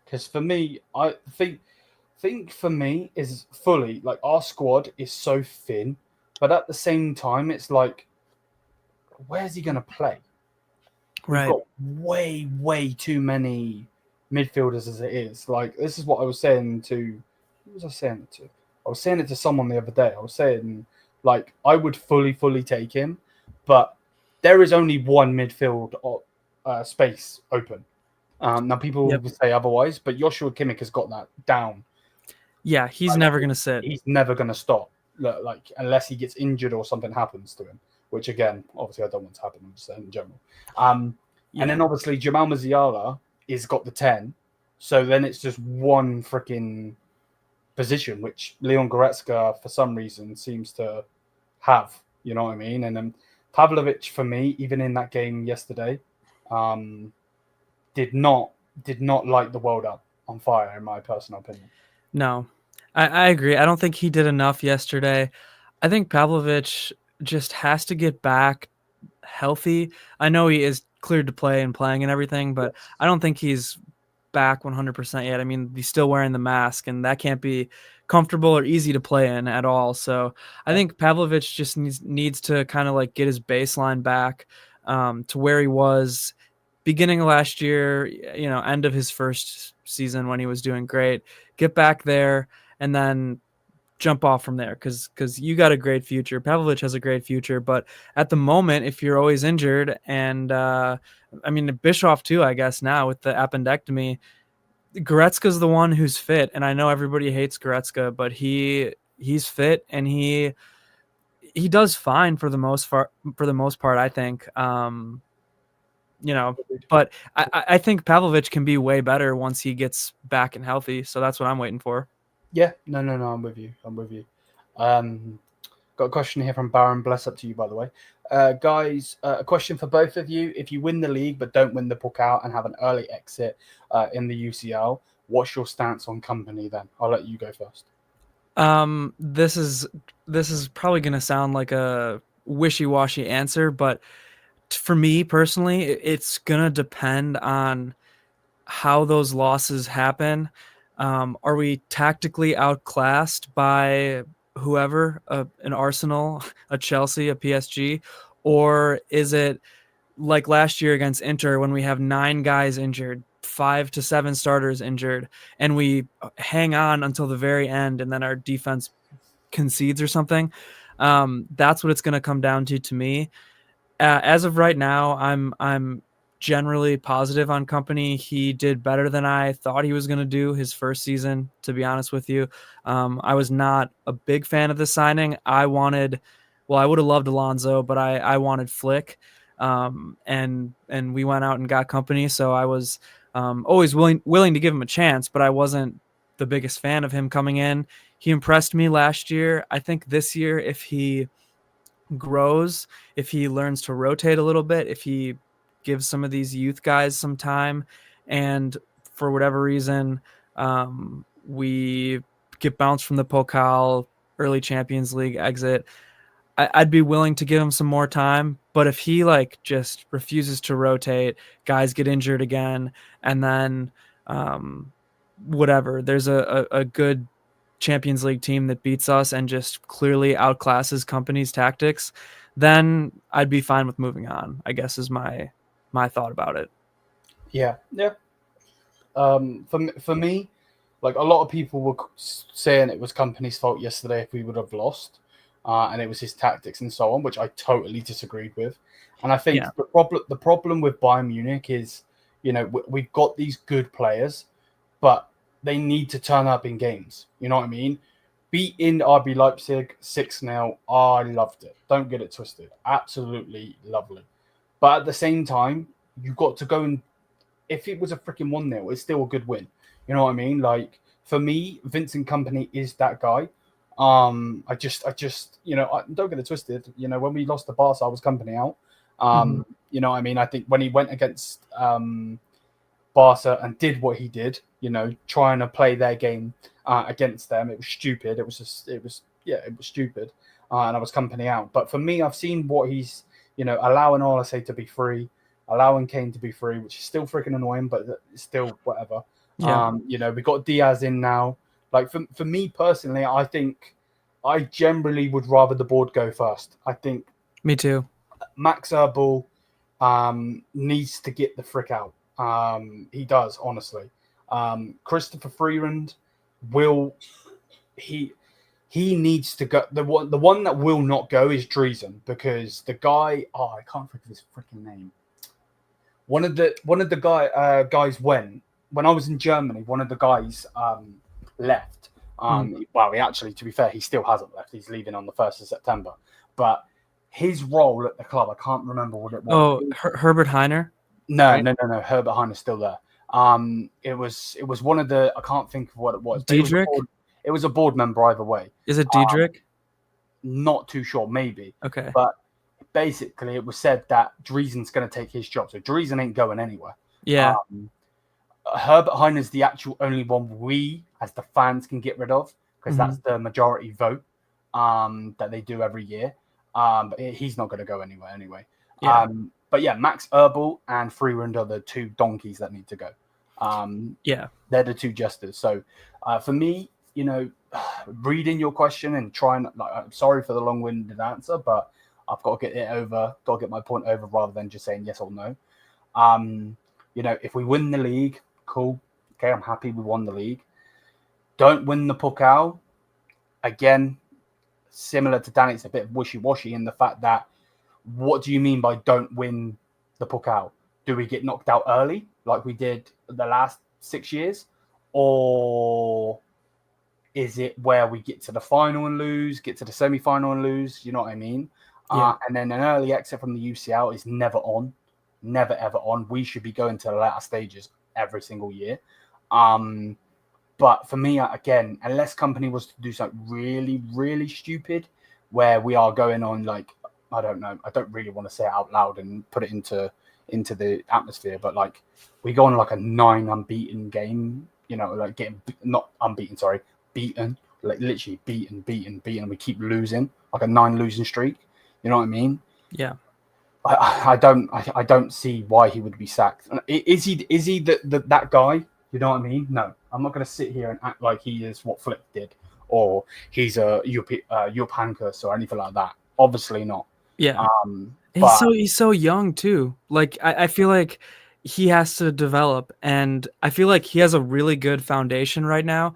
Because for me, I think for me is fully like our squad is so thin. But at the same time, it's like, where's he going to play? Right. We've got way too many midfielders as it is. Like, this is what I was saying to... Who was I saying it to? I was saying it to someone the other day. I was saying, like, I would fully take him, but there is only one midfield space open. Now, people will say otherwise, but Joshua Kimmich has got that down. Yeah, he's never going to sit. He's never going to stop. Like, unless he gets injured or something happens to him, which again, obviously I don't want to happen. I'm just saying in general. And then obviously Jamal Musiala is got the 10, so then it's just one freaking position which Leon Goretzka for some reason seems to have. You know what I mean? And then Pavlovic for me, even in that game yesterday, did not light the world up on fire, in my personal opinion. No. I agree. I don't think he did enough yesterday. I think Pavlovic just has to get back healthy. I know he is cleared to play and playing and everything, but I don't think he's back 100% yet. I mean, he's still wearing the mask, and that can't be comfortable or easy to play in at all. So I think Pavlovic just needs to kind of like get his baseline back to where he was beginning of last year, end of his first season when he was doing great, get back there and then jump off from there because you got a great future. Pavlovic has a great future, but at the moment, if you're always injured, and Bischoff too, I guess now with the appendectomy, Goretzka's the one who's fit, and I know everybody hates Goretzka, but he's fit and he does fine for the most part. I think. But I think Pavlovic can be way better once he gets back and healthy. So that's what I'm waiting for. Yeah, no, I'm with you. Got a question here from Baron. Bless up to you, by the way. Guys, a question for both of you. If you win the league but don't win the Pokal and have an early exit in the UCL, what's your stance on company then? I'll let you go first. This is probably going to sound like a wishy-washy answer, but for me personally, it's going to depend on how those losses happen. Are we tactically outclassed by whoever, an Arsenal, a Chelsea, a PSG, or is it like last year against Inter when we have 9 guys injured, 5 to 7 starters injured, and we hang on until the very end and then our defense concedes or something? That's what it's going to come down to me. As of right now, I'm generally positive on Company. He did better than I thought he was going to do his first season, to be honest with you. I was not a big fan of the signing. I would have loved Alonso, but I wanted Flick. And we went out and got Company. So I was always willing to give him a chance, but I wasn't the biggest fan of him coming in. He impressed me last year. I think this year, if he grows, if he learns to rotate a little bit, if he gives some of these youth guys some time, and for whatever reason we get bounced from the Pokal, early Champions League exit, I'd be willing to give him some more time. But if he just refuses to rotate, guys get injured again, and then whatever, there's a good Champions League team that beats us and just clearly outclasses Company's tactics, then I'd be fine with moving on, I guess, is my thought about it. Yeah. For me, a lot of people were saying it was Company's fault yesterday if we would have lost, and it was his tactics and so on, which I totally disagreed with. And I think the problem with Bayern Munich is, we've got these good players, but they need to turn up in games. You know what I mean? Beating RB Leipzig 6-0, I loved it. Don't get it twisted. Absolutely lovely. But at the same time, you've got to go and... If it was a freaking 1-0, it's still a good win. You know what I mean? For me, Vincent Kompany is that guy. I just don't get it twisted. When we lost to Barca, I was Kompany out. You know what I mean? I think when he went against Barca and did what he did, trying to play their game against them, it was stupid. It was stupid. And I was Kompany out. But for me, I've seen what he's, allowing RSA to be free, allowing Kane to be free, which is still freaking annoying, but it's still whatever. Yeah. We got Diaz in now. For me personally, I think I generally would rather the board go first. I think me too. Max Erbel needs to get the frick out. He does, honestly. Christopher Freeland he needs to go. The one that will not go is Driesen, because the guy, I can't think of his freaking name. One of the guys when I was in Germany, one of the guys left. Well, he actually, to be fair, he still hasn't left. He's leaving on the 1st of September. But his role at the club, I can't remember what it was. Oh, Herbert Heiner? No, right? no. Herbert Heiner's still there. It was one of the, I can't think of what it was. Diedrich? It was a board member either way. Is it Diedrich? Not too sure, maybe. Okay. But basically, it was said that Driesen's going to take his job. So Driesen ain't going anywhere. Yeah. Herbert Heiner's the actual only one we, as the fans, can get rid of, because that's the majority vote that they do every year. But he's not going to go anywhere anyway. Yeah. But yeah, Max Erbel and Freeland are the two donkeys that need to go. They're the two jesters. So for me, reading your question and trying, I'm sorry for the long-winded answer, but I've got to get it over, got to get my point over rather than just saying yes or no. If we win the league, cool. Okay, I'm happy we won the league. Don't win the Pokal. Again, similar to Danny, it's a bit wishy-washy in the fact that what do you mean by don't win the Pokal? Do we get knocked out early like we did the last 6 years? Or is it where we get to the final and lose, get to the semi-final and lose? You know what I mean? Yeah. And then an early exit from the UCL is never on. Never, ever on. We should be going to the latter stages every single year. But for me, again, unless company was to do something really, really stupid, where we are going on like, I don't know, I don't really want to say it out loud and put it into the atmosphere, but like we go on like a 9 unbeaten game, like getting not unbeaten, sorry, beaten, like literally beaten. We keep losing, like a 9 losing streak. You know what I mean? Yeah. I don't see why he would be sacked. Is he that guy? You know what I mean? No, I'm not going to sit here and act like he is what Flick did, or he's a Jupp Heynckes or anything like that. Obviously not. Yeah. But He's so young too. Like I feel like he has to develop, and I feel like he has a really good foundation right now.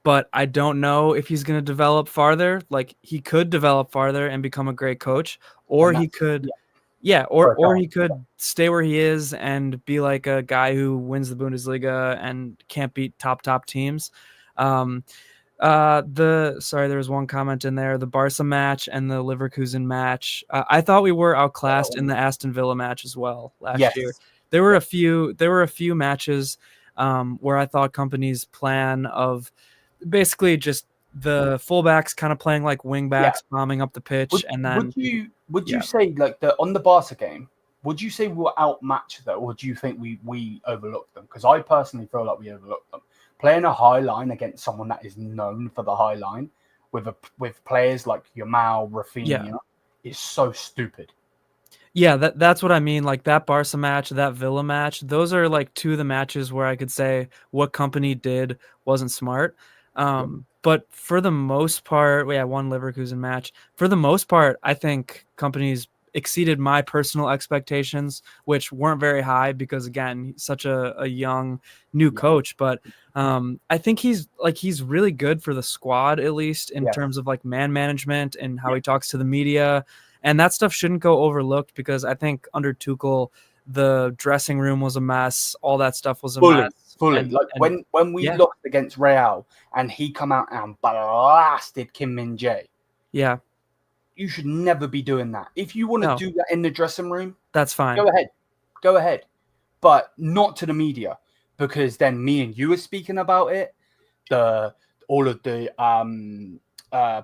But I don't know if he's going to develop farther. Like he could develop farther and become a great coach, or he could, or he could stay where he is and be like a guy who wins the Bundesliga and can't beat top teams. There was one comment in there, the Barca match and the Leverkusen match. I thought we were outclassed in the Aston Villa match as well last year. There were a few matches where I thought company's plan of basically just the fullbacks kind of playing like wingbacks, bombing up the pitch, would you say like on the Barca game? Would you say we were outmatched though, or do you think we overlooked them? Because I personally feel like we overlooked them. Playing a high line against someone that is known for the high line with players like Yamal, Rafinha is so stupid. Yeah, that's what I mean. Like that Barca match, that Villa match, those are like 2 of the matches where I could say what company did wasn't smart. But for the most part, one Leverkusen match. For the most part, I think companies exceeded my personal expectations, which weren't very high because again, such a young new coach. But I think he's really good for the squad, at least in terms of like man management and how he talks to the media, and that stuff shouldn't go overlooked because I think under Tuchel, the dressing room was a mess. All that stuff was a mess. Fully. When we lost against Real and he come out and blasted Kim Min-jae. Yeah. You should never be doing that. If you want to do that in the dressing room, that's fine. Go ahead. But not to the media, because then me and you are speaking about it. All of the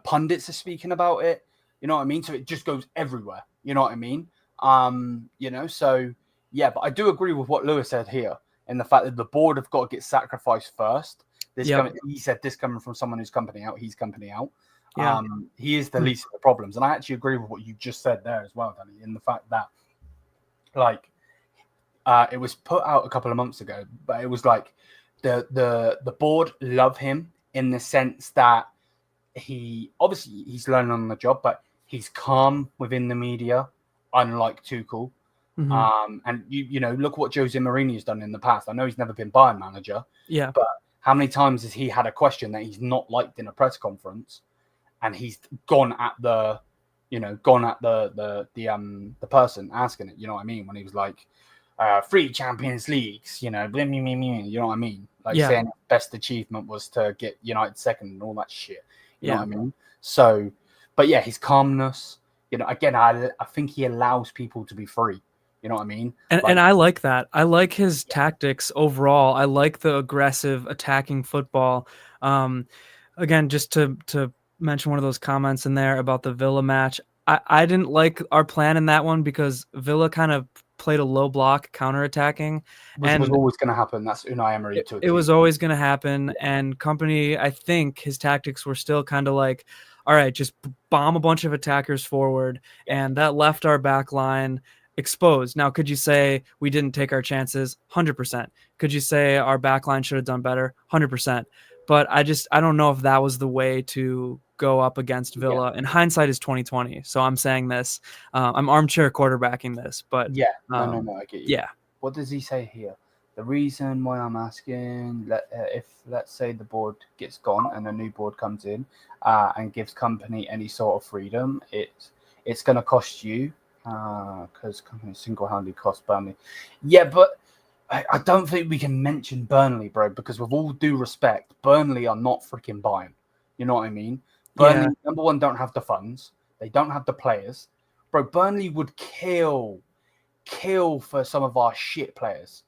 pundits are speaking about it. You know what I mean? So it just goes everywhere. You know what I mean? So yeah, but I do agree with what Lewis said here in the fact that the board have got to get sacrificed first. He said this coming from someone who's company out, he's company out. Yeah. He is the least of the problems. And I actually agree with what you just said there as well, Danny, in the fact that it was put out a couple of months ago, but it was like the board love him in the sense that he's learning on the job, but he's calm within the media, unlike Tuchel. Mm-hmm. And you look what Jose Mourinho has done in the past. I know he's never been Bayern manager, but how many times has he had a question that he's not liked in a press conference, and he's gone at the person asking it? You know what I mean? When he was like, 3 Champions Leagues, blah, blah, blah, blah, you know what I mean? Like saying best achievement was to get United second and all that shit. You know what I mean? So, but yeah, his calmness. Again, I think he allows people to be free. You know what I mean? And I like that. I like his tactics overall. I like the aggressive attacking football. Again, just to mention one of those comments in there about the Villa match. I didn't like our plan in that one because Villa kind of played a low block counterattacking. Which was always going to happen. That's Unai Emery too. It was always going to happen. And company, I think his tactics were still kind of like, all right, just bomb a bunch of attackers forward. And that left our back line exposed. Now, could you say we didn't take our chances? 100%. Could you say our back line should have done better? 100%. But I don't know if that was the way to go up against Villa. And hindsight is 2020. So I'm saying this. I'm armchair quarterbacking this, but no, I get you. Yeah. What does he say here? The reason why I'm asking, if let's say the board gets gone and a new board comes in and gives company any sort of freedom, it's going to cost you because company single-handedly cost Burnley. Yeah, but I don't think we can mention Burnley, bro, because with all due respect, Burnley are not freaking Bayern. You know what I mean? Burnley, number one, don't have the funds. They don't have the players. Bro, Burnley would kill for some of our shit players.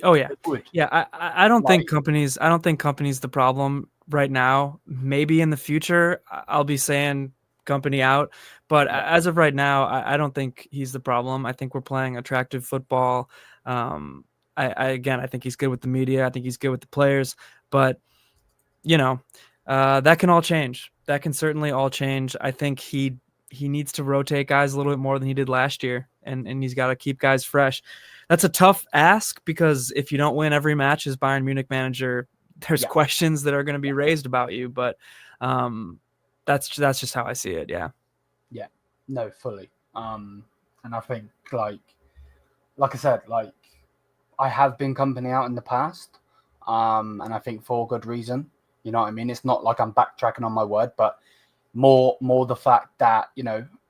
Oh yeah. Yeah, I don't think companies the problem right now. Maybe in the future I'll be saying company out, but as of right now, I don't think he's the problem. I think we're playing attractive football. I think he's good with the media. I think he's good with the players, but that can all change. That can certainly all change. I think he needs to rotate guys a little bit more than he did last year, and he's got to keep guys fresh. That's a tough ask because if you don't win every match as Bayern Munich manager, there's questions that are going to be raised about you. But that's just how I see it. Yeah. Yeah. No, fully. And I think like I said, I have been company out in the past, and I think for good reason. You know what I mean? It's not like I'm backtracking on my word, but more the fact that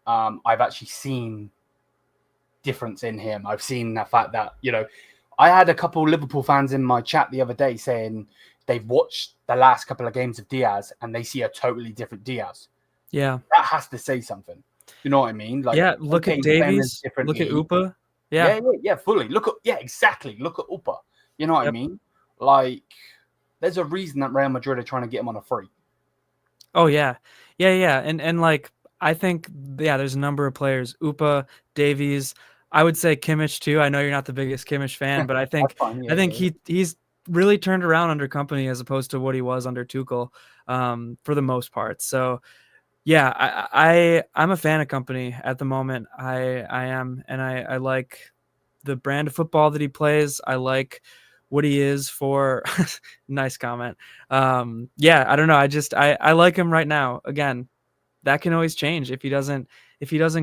I've actually seen difference in him. I've seen the fact that I had a couple Liverpool fans in my chat the other day saying they've watched the last couple of games of Diaz and they see a totally different Diaz. Yeah, that has to say something. You know what I mean? Look at Davies. Look at Upa. Yeah, fully. Exactly. Look at Upa. You know what I mean? There's a reason that Real Madrid are trying to get him on a free. Oh yeah. And I think there's a number of players. Upa, Davies. I would say Kimmich too. I know you're not the biggest Kimmich fan, but I think he's really turned around under company as opposed to what he was under Tuchel, for the most part. So yeah, I'm a fan of company at the moment. I am, and I like the brand of football that he plays. I like what he is for. Nice comment. I don't know. I like him right now. Again, that can always change if he doesn't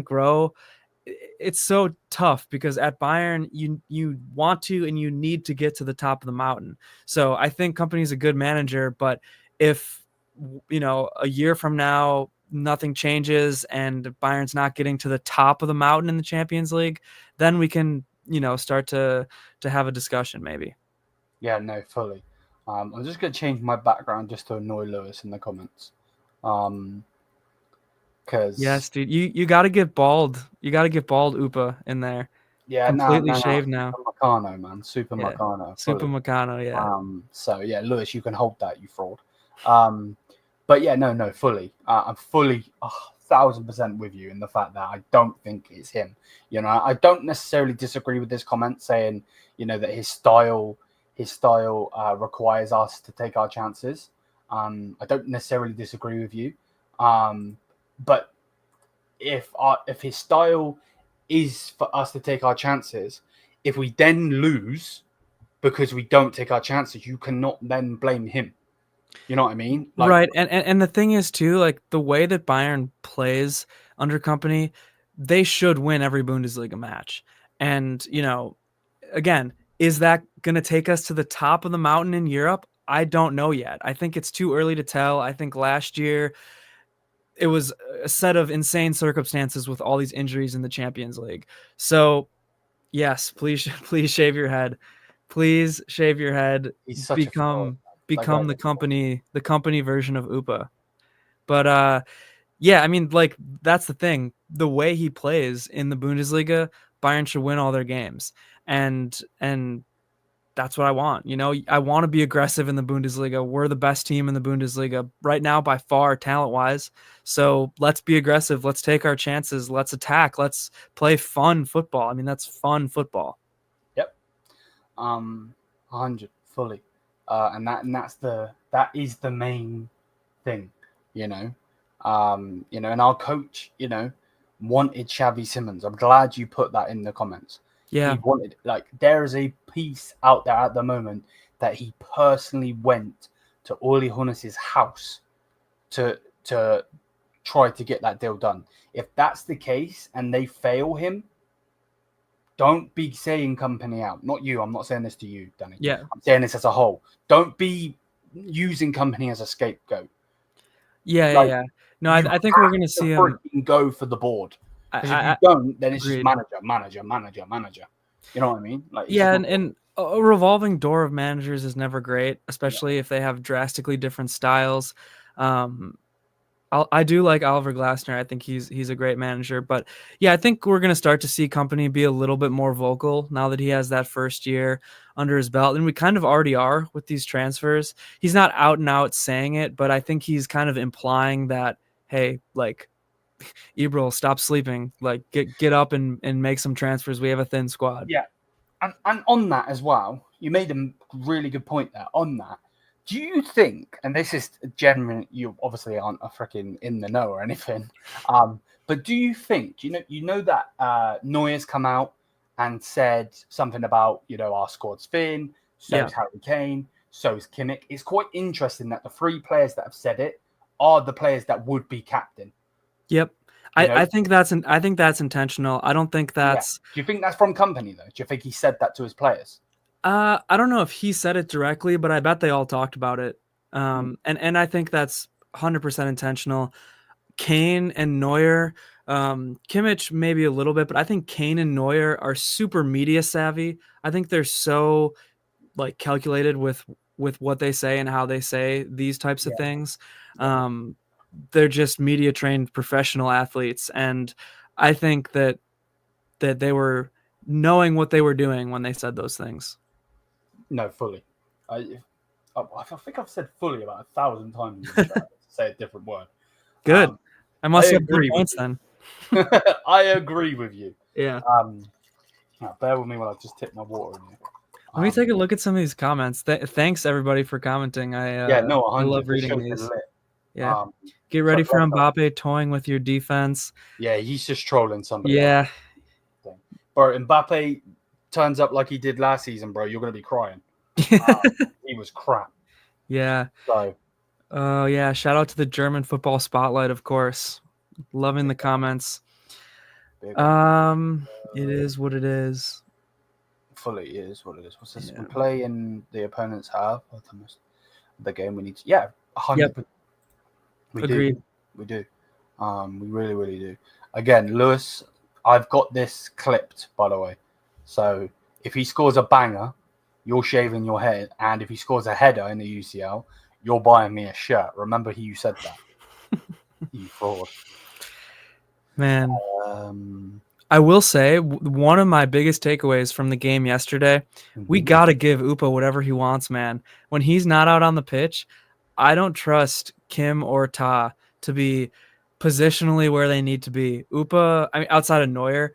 grow. It's so tough because at Bayern you want to and you need to get to the top of the mountain. So I think company's a good manager, but if a year from now nothing changes and Bayern's not getting to the top of the mountain in the Champions League, then we can start to have a discussion maybe. Yeah, no, fully. I'm just going to change my background just to annoy Lewis in the comments. Because yes, dude, you got to get bald. You got to get bald Upa in there. Yeah, completely shaved now. Super Meccano, man. Super Meccano. Super Meccano, yeah. So yeah, Lewis, you can hold that, you fraud. But yeah, no, fully. I'm fully 1,000% with you in the fact that I don't think it's him. I don't necessarily disagree with this comment saying, that his style requires us to take our chances. I don't necessarily disagree with you. But if his style is for us to take our chances, if we then lose because we don't take our chances, you cannot then blame him. You know what I mean? Right. And the thing is too, the way that Bayern plays under company, they should win every Bundesliga match. And, again, is that going to take us to the top of the mountain in Europe? I don't know yet. I think it's too early to tell. I think last year it was a set of insane circumstances with all these injuries in the Champions League. So yes, please shave your head. Please shave your head. Become the company version of Upa. But that's the thing. The way he plays in the Bundesliga, Bayern should win all their games. And that's what I want. I want to be aggressive in the Bundesliga. We're the best team in the Bundesliga right now by far, talent-wise. So let's be aggressive. Let's take our chances. Let's attack. Let's play fun football. I mean, that's fun football. Yep. 100 fully. And that is the main thing, and our coach, wanted Xavi Simons. I'm glad you put that in the comments. Yeah. He wanted, there is a piece out there at the moment that he personally went to Uli Hoeneß's house to to try to get that deal done. If that's the case and they fail him, don't be saying company out. Not you. I'm not saying this to you, Danny. Yeah. I'm saying this as a whole. Don't be using company as a scapegoat. Yeah. No, I think we're going to see him go for the board. Because if you don't, then it's just manager. You know what I mean? Like, yeah, and a revolving door of managers is never great, especially if they have drastically different styles. I do like Oliver Glasner. I think he's a great manager. But yeah, I think we're going to start to see Company be a little bit more vocal now that he has that first year under his belt. And we kind of already are with these transfers. He's not out and out saying it, but I think he's kind of implying that, hey, like, Ebril, stop sleeping. Like, get up and make some transfers. We have a thin squad. Yeah. And on that as well, you made a really good point there. On that, do you think, and this is genuine, you obviously aren't a freaking in the know or anything, but do you think, you know that Neuer's come out and said something about, our squad's thin, so's Harry Kane, so's Kimmich. It's quite interesting that the three players that have said it are the players that would be captain. Yep. I think that's intentional. I don't think that's. Yeah. Do you think that's from Company though? Do you think he said that to his players? I don't know if he said it directly, but I bet they all talked about it. And I think that's 100% intentional. Kane and Neuer, Kimmich maybe a little bit, but I think Kane and Neuer are super media savvy. I think they're so like calculated with what they say and how they say these types of things. They're just media trained professional athletes, and I think that they were knowing what they were doing when they said those things. No, fully. I think I've said fully about 1,000 times in the chat to say a different word. Good. I must have good points then. I agree with you. Yeah. Now, bear with me while I just tip my water in here. Let me take a look at some of these comments. Thanks everybody for commenting. I love reading these. Yeah. Get ready for Mbappe toying with your defense. Yeah, he's just trolling somebody. Yeah. Bro, Mbappe turns up like he did last season, bro. You're going to be crying. He was crap. Yeah. So. Oh, yeah. Shout out to the German football spotlight, of course. Loving the comments. It is what it is. Fully is what it is. What's this? Yeah. We play in the opponent's half. The game we need to. Yeah, 100%. Yep. Agreed. We do. We really, really do. Again, Lewis, I've got this clipped, by the way. So if he scores a banger, you're shaving your head. And if he scores a header in the UCL, you're buying me a shirt. Remember you said that. You fraud. Man. I will say, one of my biggest takeaways from the game yesterday, we got to give Upa whatever he wants, man. When he's not out on the pitch, I don't trust Kim or Ta to be positionally where they need to be. Upa, I mean, outside of Neuer,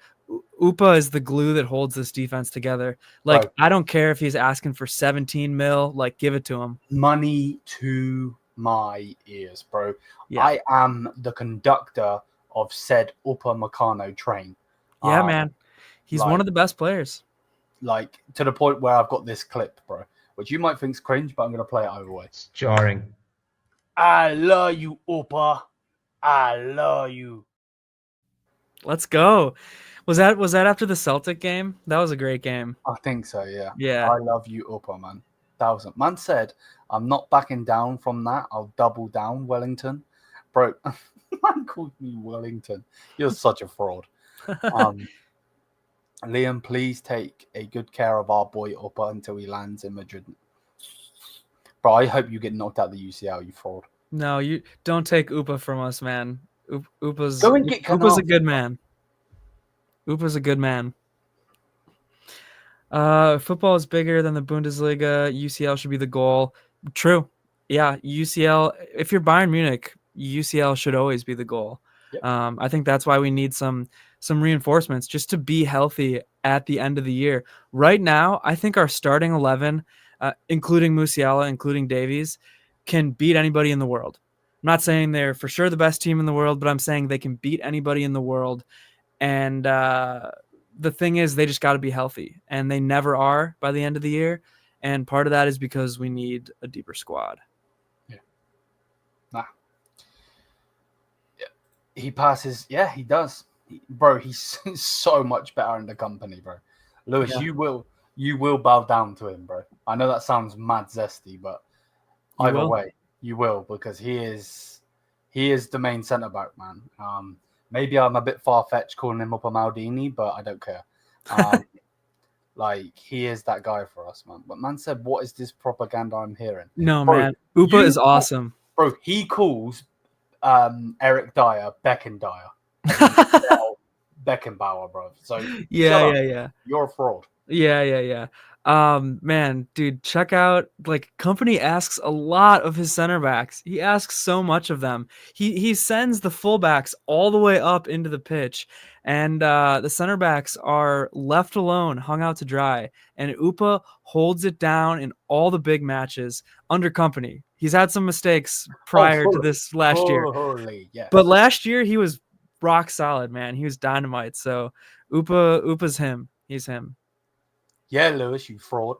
Upa is the glue that holds this defense together. Like, right. I don't care if he's asking for 17 mil, like, give it to him. Money to my ears, bro. Yeah. I am the conductor of said Upa Meccano train. Yeah, man. He's one of the best players. Like, to the point where I've got this clip, bro, which you might think's cringe, but I'm going to play it overway. It's jarring. I love you, Upa. I love you. Let's go. Was that after the Celtic game? That was a great game. I think so, yeah. Yeah. I love you, Upa, man. 1,000. Man said, I'm not backing down from that. I'll double down, Wellington. Bro, man called me Wellington. You're such a fraud. Liam, please take a good care of our boy Upa until he lands in Madrid. Bro, I hope you get knocked out the UCL, you fraud. No, you don't take Upa from us, man. Upa's a good man. Upa's a good man. Football is bigger than the Bundesliga. UCL should be the goal. True. Yeah, UCL. If you're Bayern Munich, UCL should always be the goal. Yep. I think that's why we need some reinforcements just to be healthy at the end of the year. Right now, I think our starting 11, including Musiala, including Davies, can beat anybody in the world. I'm not saying they're for sure the best team in the world, but I'm saying they can beat anybody in the world. And the thing is, they just got to be healthy, and they never are by the end of the year. And part of that is because we need a deeper squad. Yeah. Nah. he passes. Yeah, he does. Bro, he's so much better in the company, bro. Lewis, Yeah. you will bow down to him, bro. I know that sounds mad zesty, but You either will? way, you will, because he is the main centre back, man. Maybe I'm a bit far fetched calling him up a Maldini, but I don't care. Like, he is that guy for us, man. But man said, "What is this propaganda I'm hearing?" No, Bro, man. Upa is awesome. Bro, he calls Eric Dyer Becken Dyer. Beckenbauer, bro. So Yeah. You're a fraud. Yeah. Man, dude, check out, like, company asks a lot of his center backs. He asks so much of them. He sends the fullbacks all the way up into the pitch, and the center backs are left alone, hung out to dry. And Upa holds it down in all the big matches under company. He's had some mistakes prior to this last year, Yes. but last year he was rock solid, man. He was dynamite. So Upa's him. He's him. Yeah, Lewis, you fraud.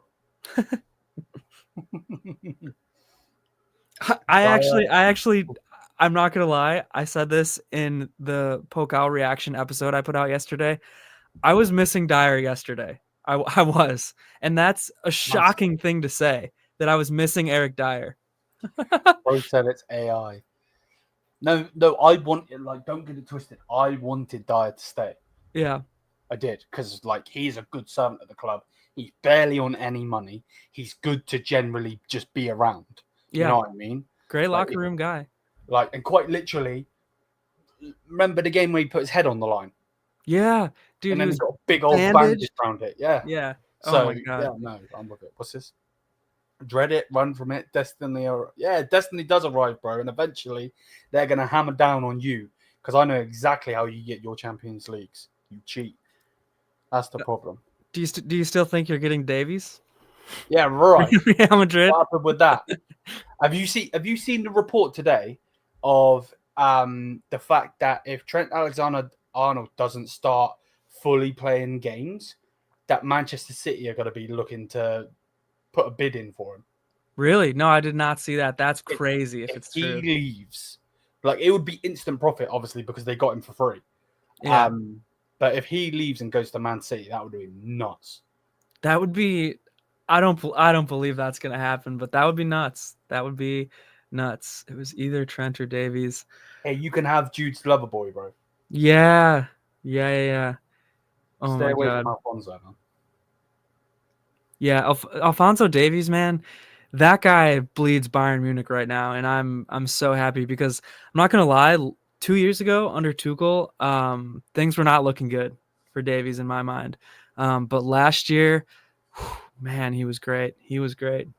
I actually, I'm not gonna lie. I said this in the Pokal reaction episode I put out yesterday. I was missing Dyer yesterday. I was, and that's a shocking thing to say, that I was missing Eric Dyer. Bro said it's AI. No, I wanted, like, don't get it twisted. I wanted Dyer to stay. Yeah, I did, because, like, he's a good servant at the club. He's barely on any money. He's good to generally just be around. yeah. You know what I mean? Great Like, locker room guy. Like, and quite literally, remember the game where he put his head on the line? Yeah, dude. And He then was he's got a big old bandaged. bandage around it. Yeah. Yeah. So, Oh my god. yeah, no, I'm with it. What's this? Dread it, run from it. Destiny does arrive, bro. And eventually, they're going to hammer down on you, because I know exactly how you get your Champions Leagues. You cheat. That's the problem. Do you still think you're getting Davies? Yeah, right. Real Madrid. What happened with that? Have you seen the report today of the fact that if Trent Alexander-Arnold doesn't start fully playing games, that Manchester City are going to be looking to put a bid in for him? Really? No, I did not see that. That's crazy if it's true. He leaves, like, it would be instant profit, obviously, because they got him for free. Yeah. But if he leaves and goes to Man City, that would be nuts. That would be. I don't believe that's gonna happen, but that would be nuts. That would be nuts. It was either Trent or Davies. Hey, you can have Jude's lover boy, bro. Yeah. Oh Stay my away god. from Alfonso, man. Yeah, Alfonso Davies, man, that guy bleeds Bayern Munich right now, and I'm so happy, because I'm not gonna lie. 2 years ago under Tuchel, things were not looking good for Davies in my mind. But last year, man, he was great. He was great.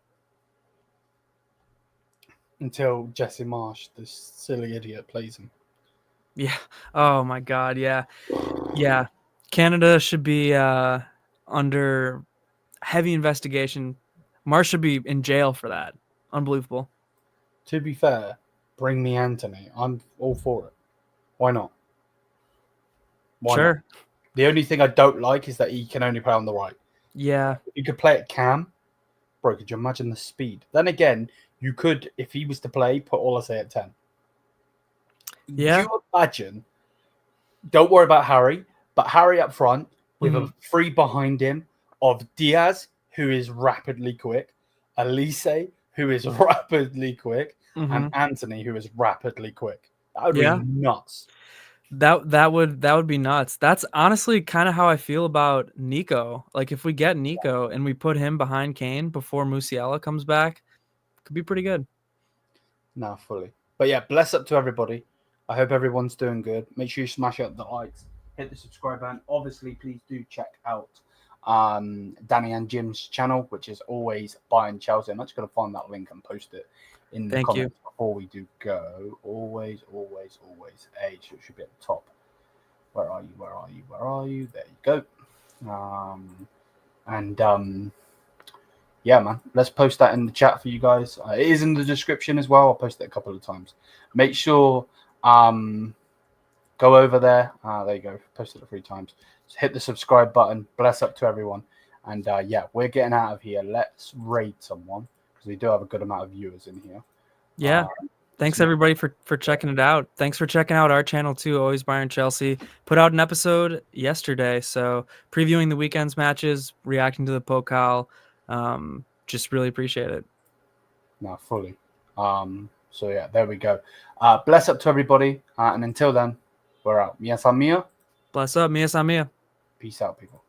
Until Jesse Marsh, this silly idiot, plays him. Yeah. Oh my God. Yeah. Yeah. Canada should be under heavy investigation. Marsh should be in jail for that. Unbelievable. To be fair, bring me Anthony. I'm all for it. Why not? Sure. Not? The only thing I don't like is that he can only play on the right. Yeah. If you could play at cam, bro, could you imagine the speed? Then again, you could, if he was to play, put Olise at 10. Yeah. You imagine, don't worry about Harry, but Harry up front with a three behind him of Diaz, who is rapidly quick, Elise, who is rapidly quick, and Anthony, who is rapidly quick. That would be nuts. That would be nuts. That's honestly kind of how I feel about Nico. Like, if we get Nico and we put him behind Kane before Musiala comes back, could be pretty good. No, fully. But yeah, bless up to everybody. I hope everyone's doing good. Make sure you smash out the likes, hit the subscribe button. Obviously, please do check out Danny and Jim's channel, which is always Bayern Chelsea. I'm actually going to find that link and post it in the comments before we do go. Always. Hey, so it should be at the top. Where are you? There you go. Yeah, man. Let's post that in the chat for you guys. It is in the description as well. I'll post it a couple of times. Make sure go over there. There you go. Posted it 3 times. Just hit the subscribe button. Bless up to everyone. And yeah, we're getting out of here. Let's raid someone, because we do have a good amount of viewers in here. Yeah. Thanks everybody for checking it out. Thanks for checking out our channel too. Always Bayern Chelsea. Put out an episode yesterday, so previewing the weekend's matches, reacting to the Pokal. Just really appreciate it. No, fully. So yeah, there we go. Bless up to everybody, and until then, we're out. Mia san mia. Bless up, Mia san mia. Peace out, people.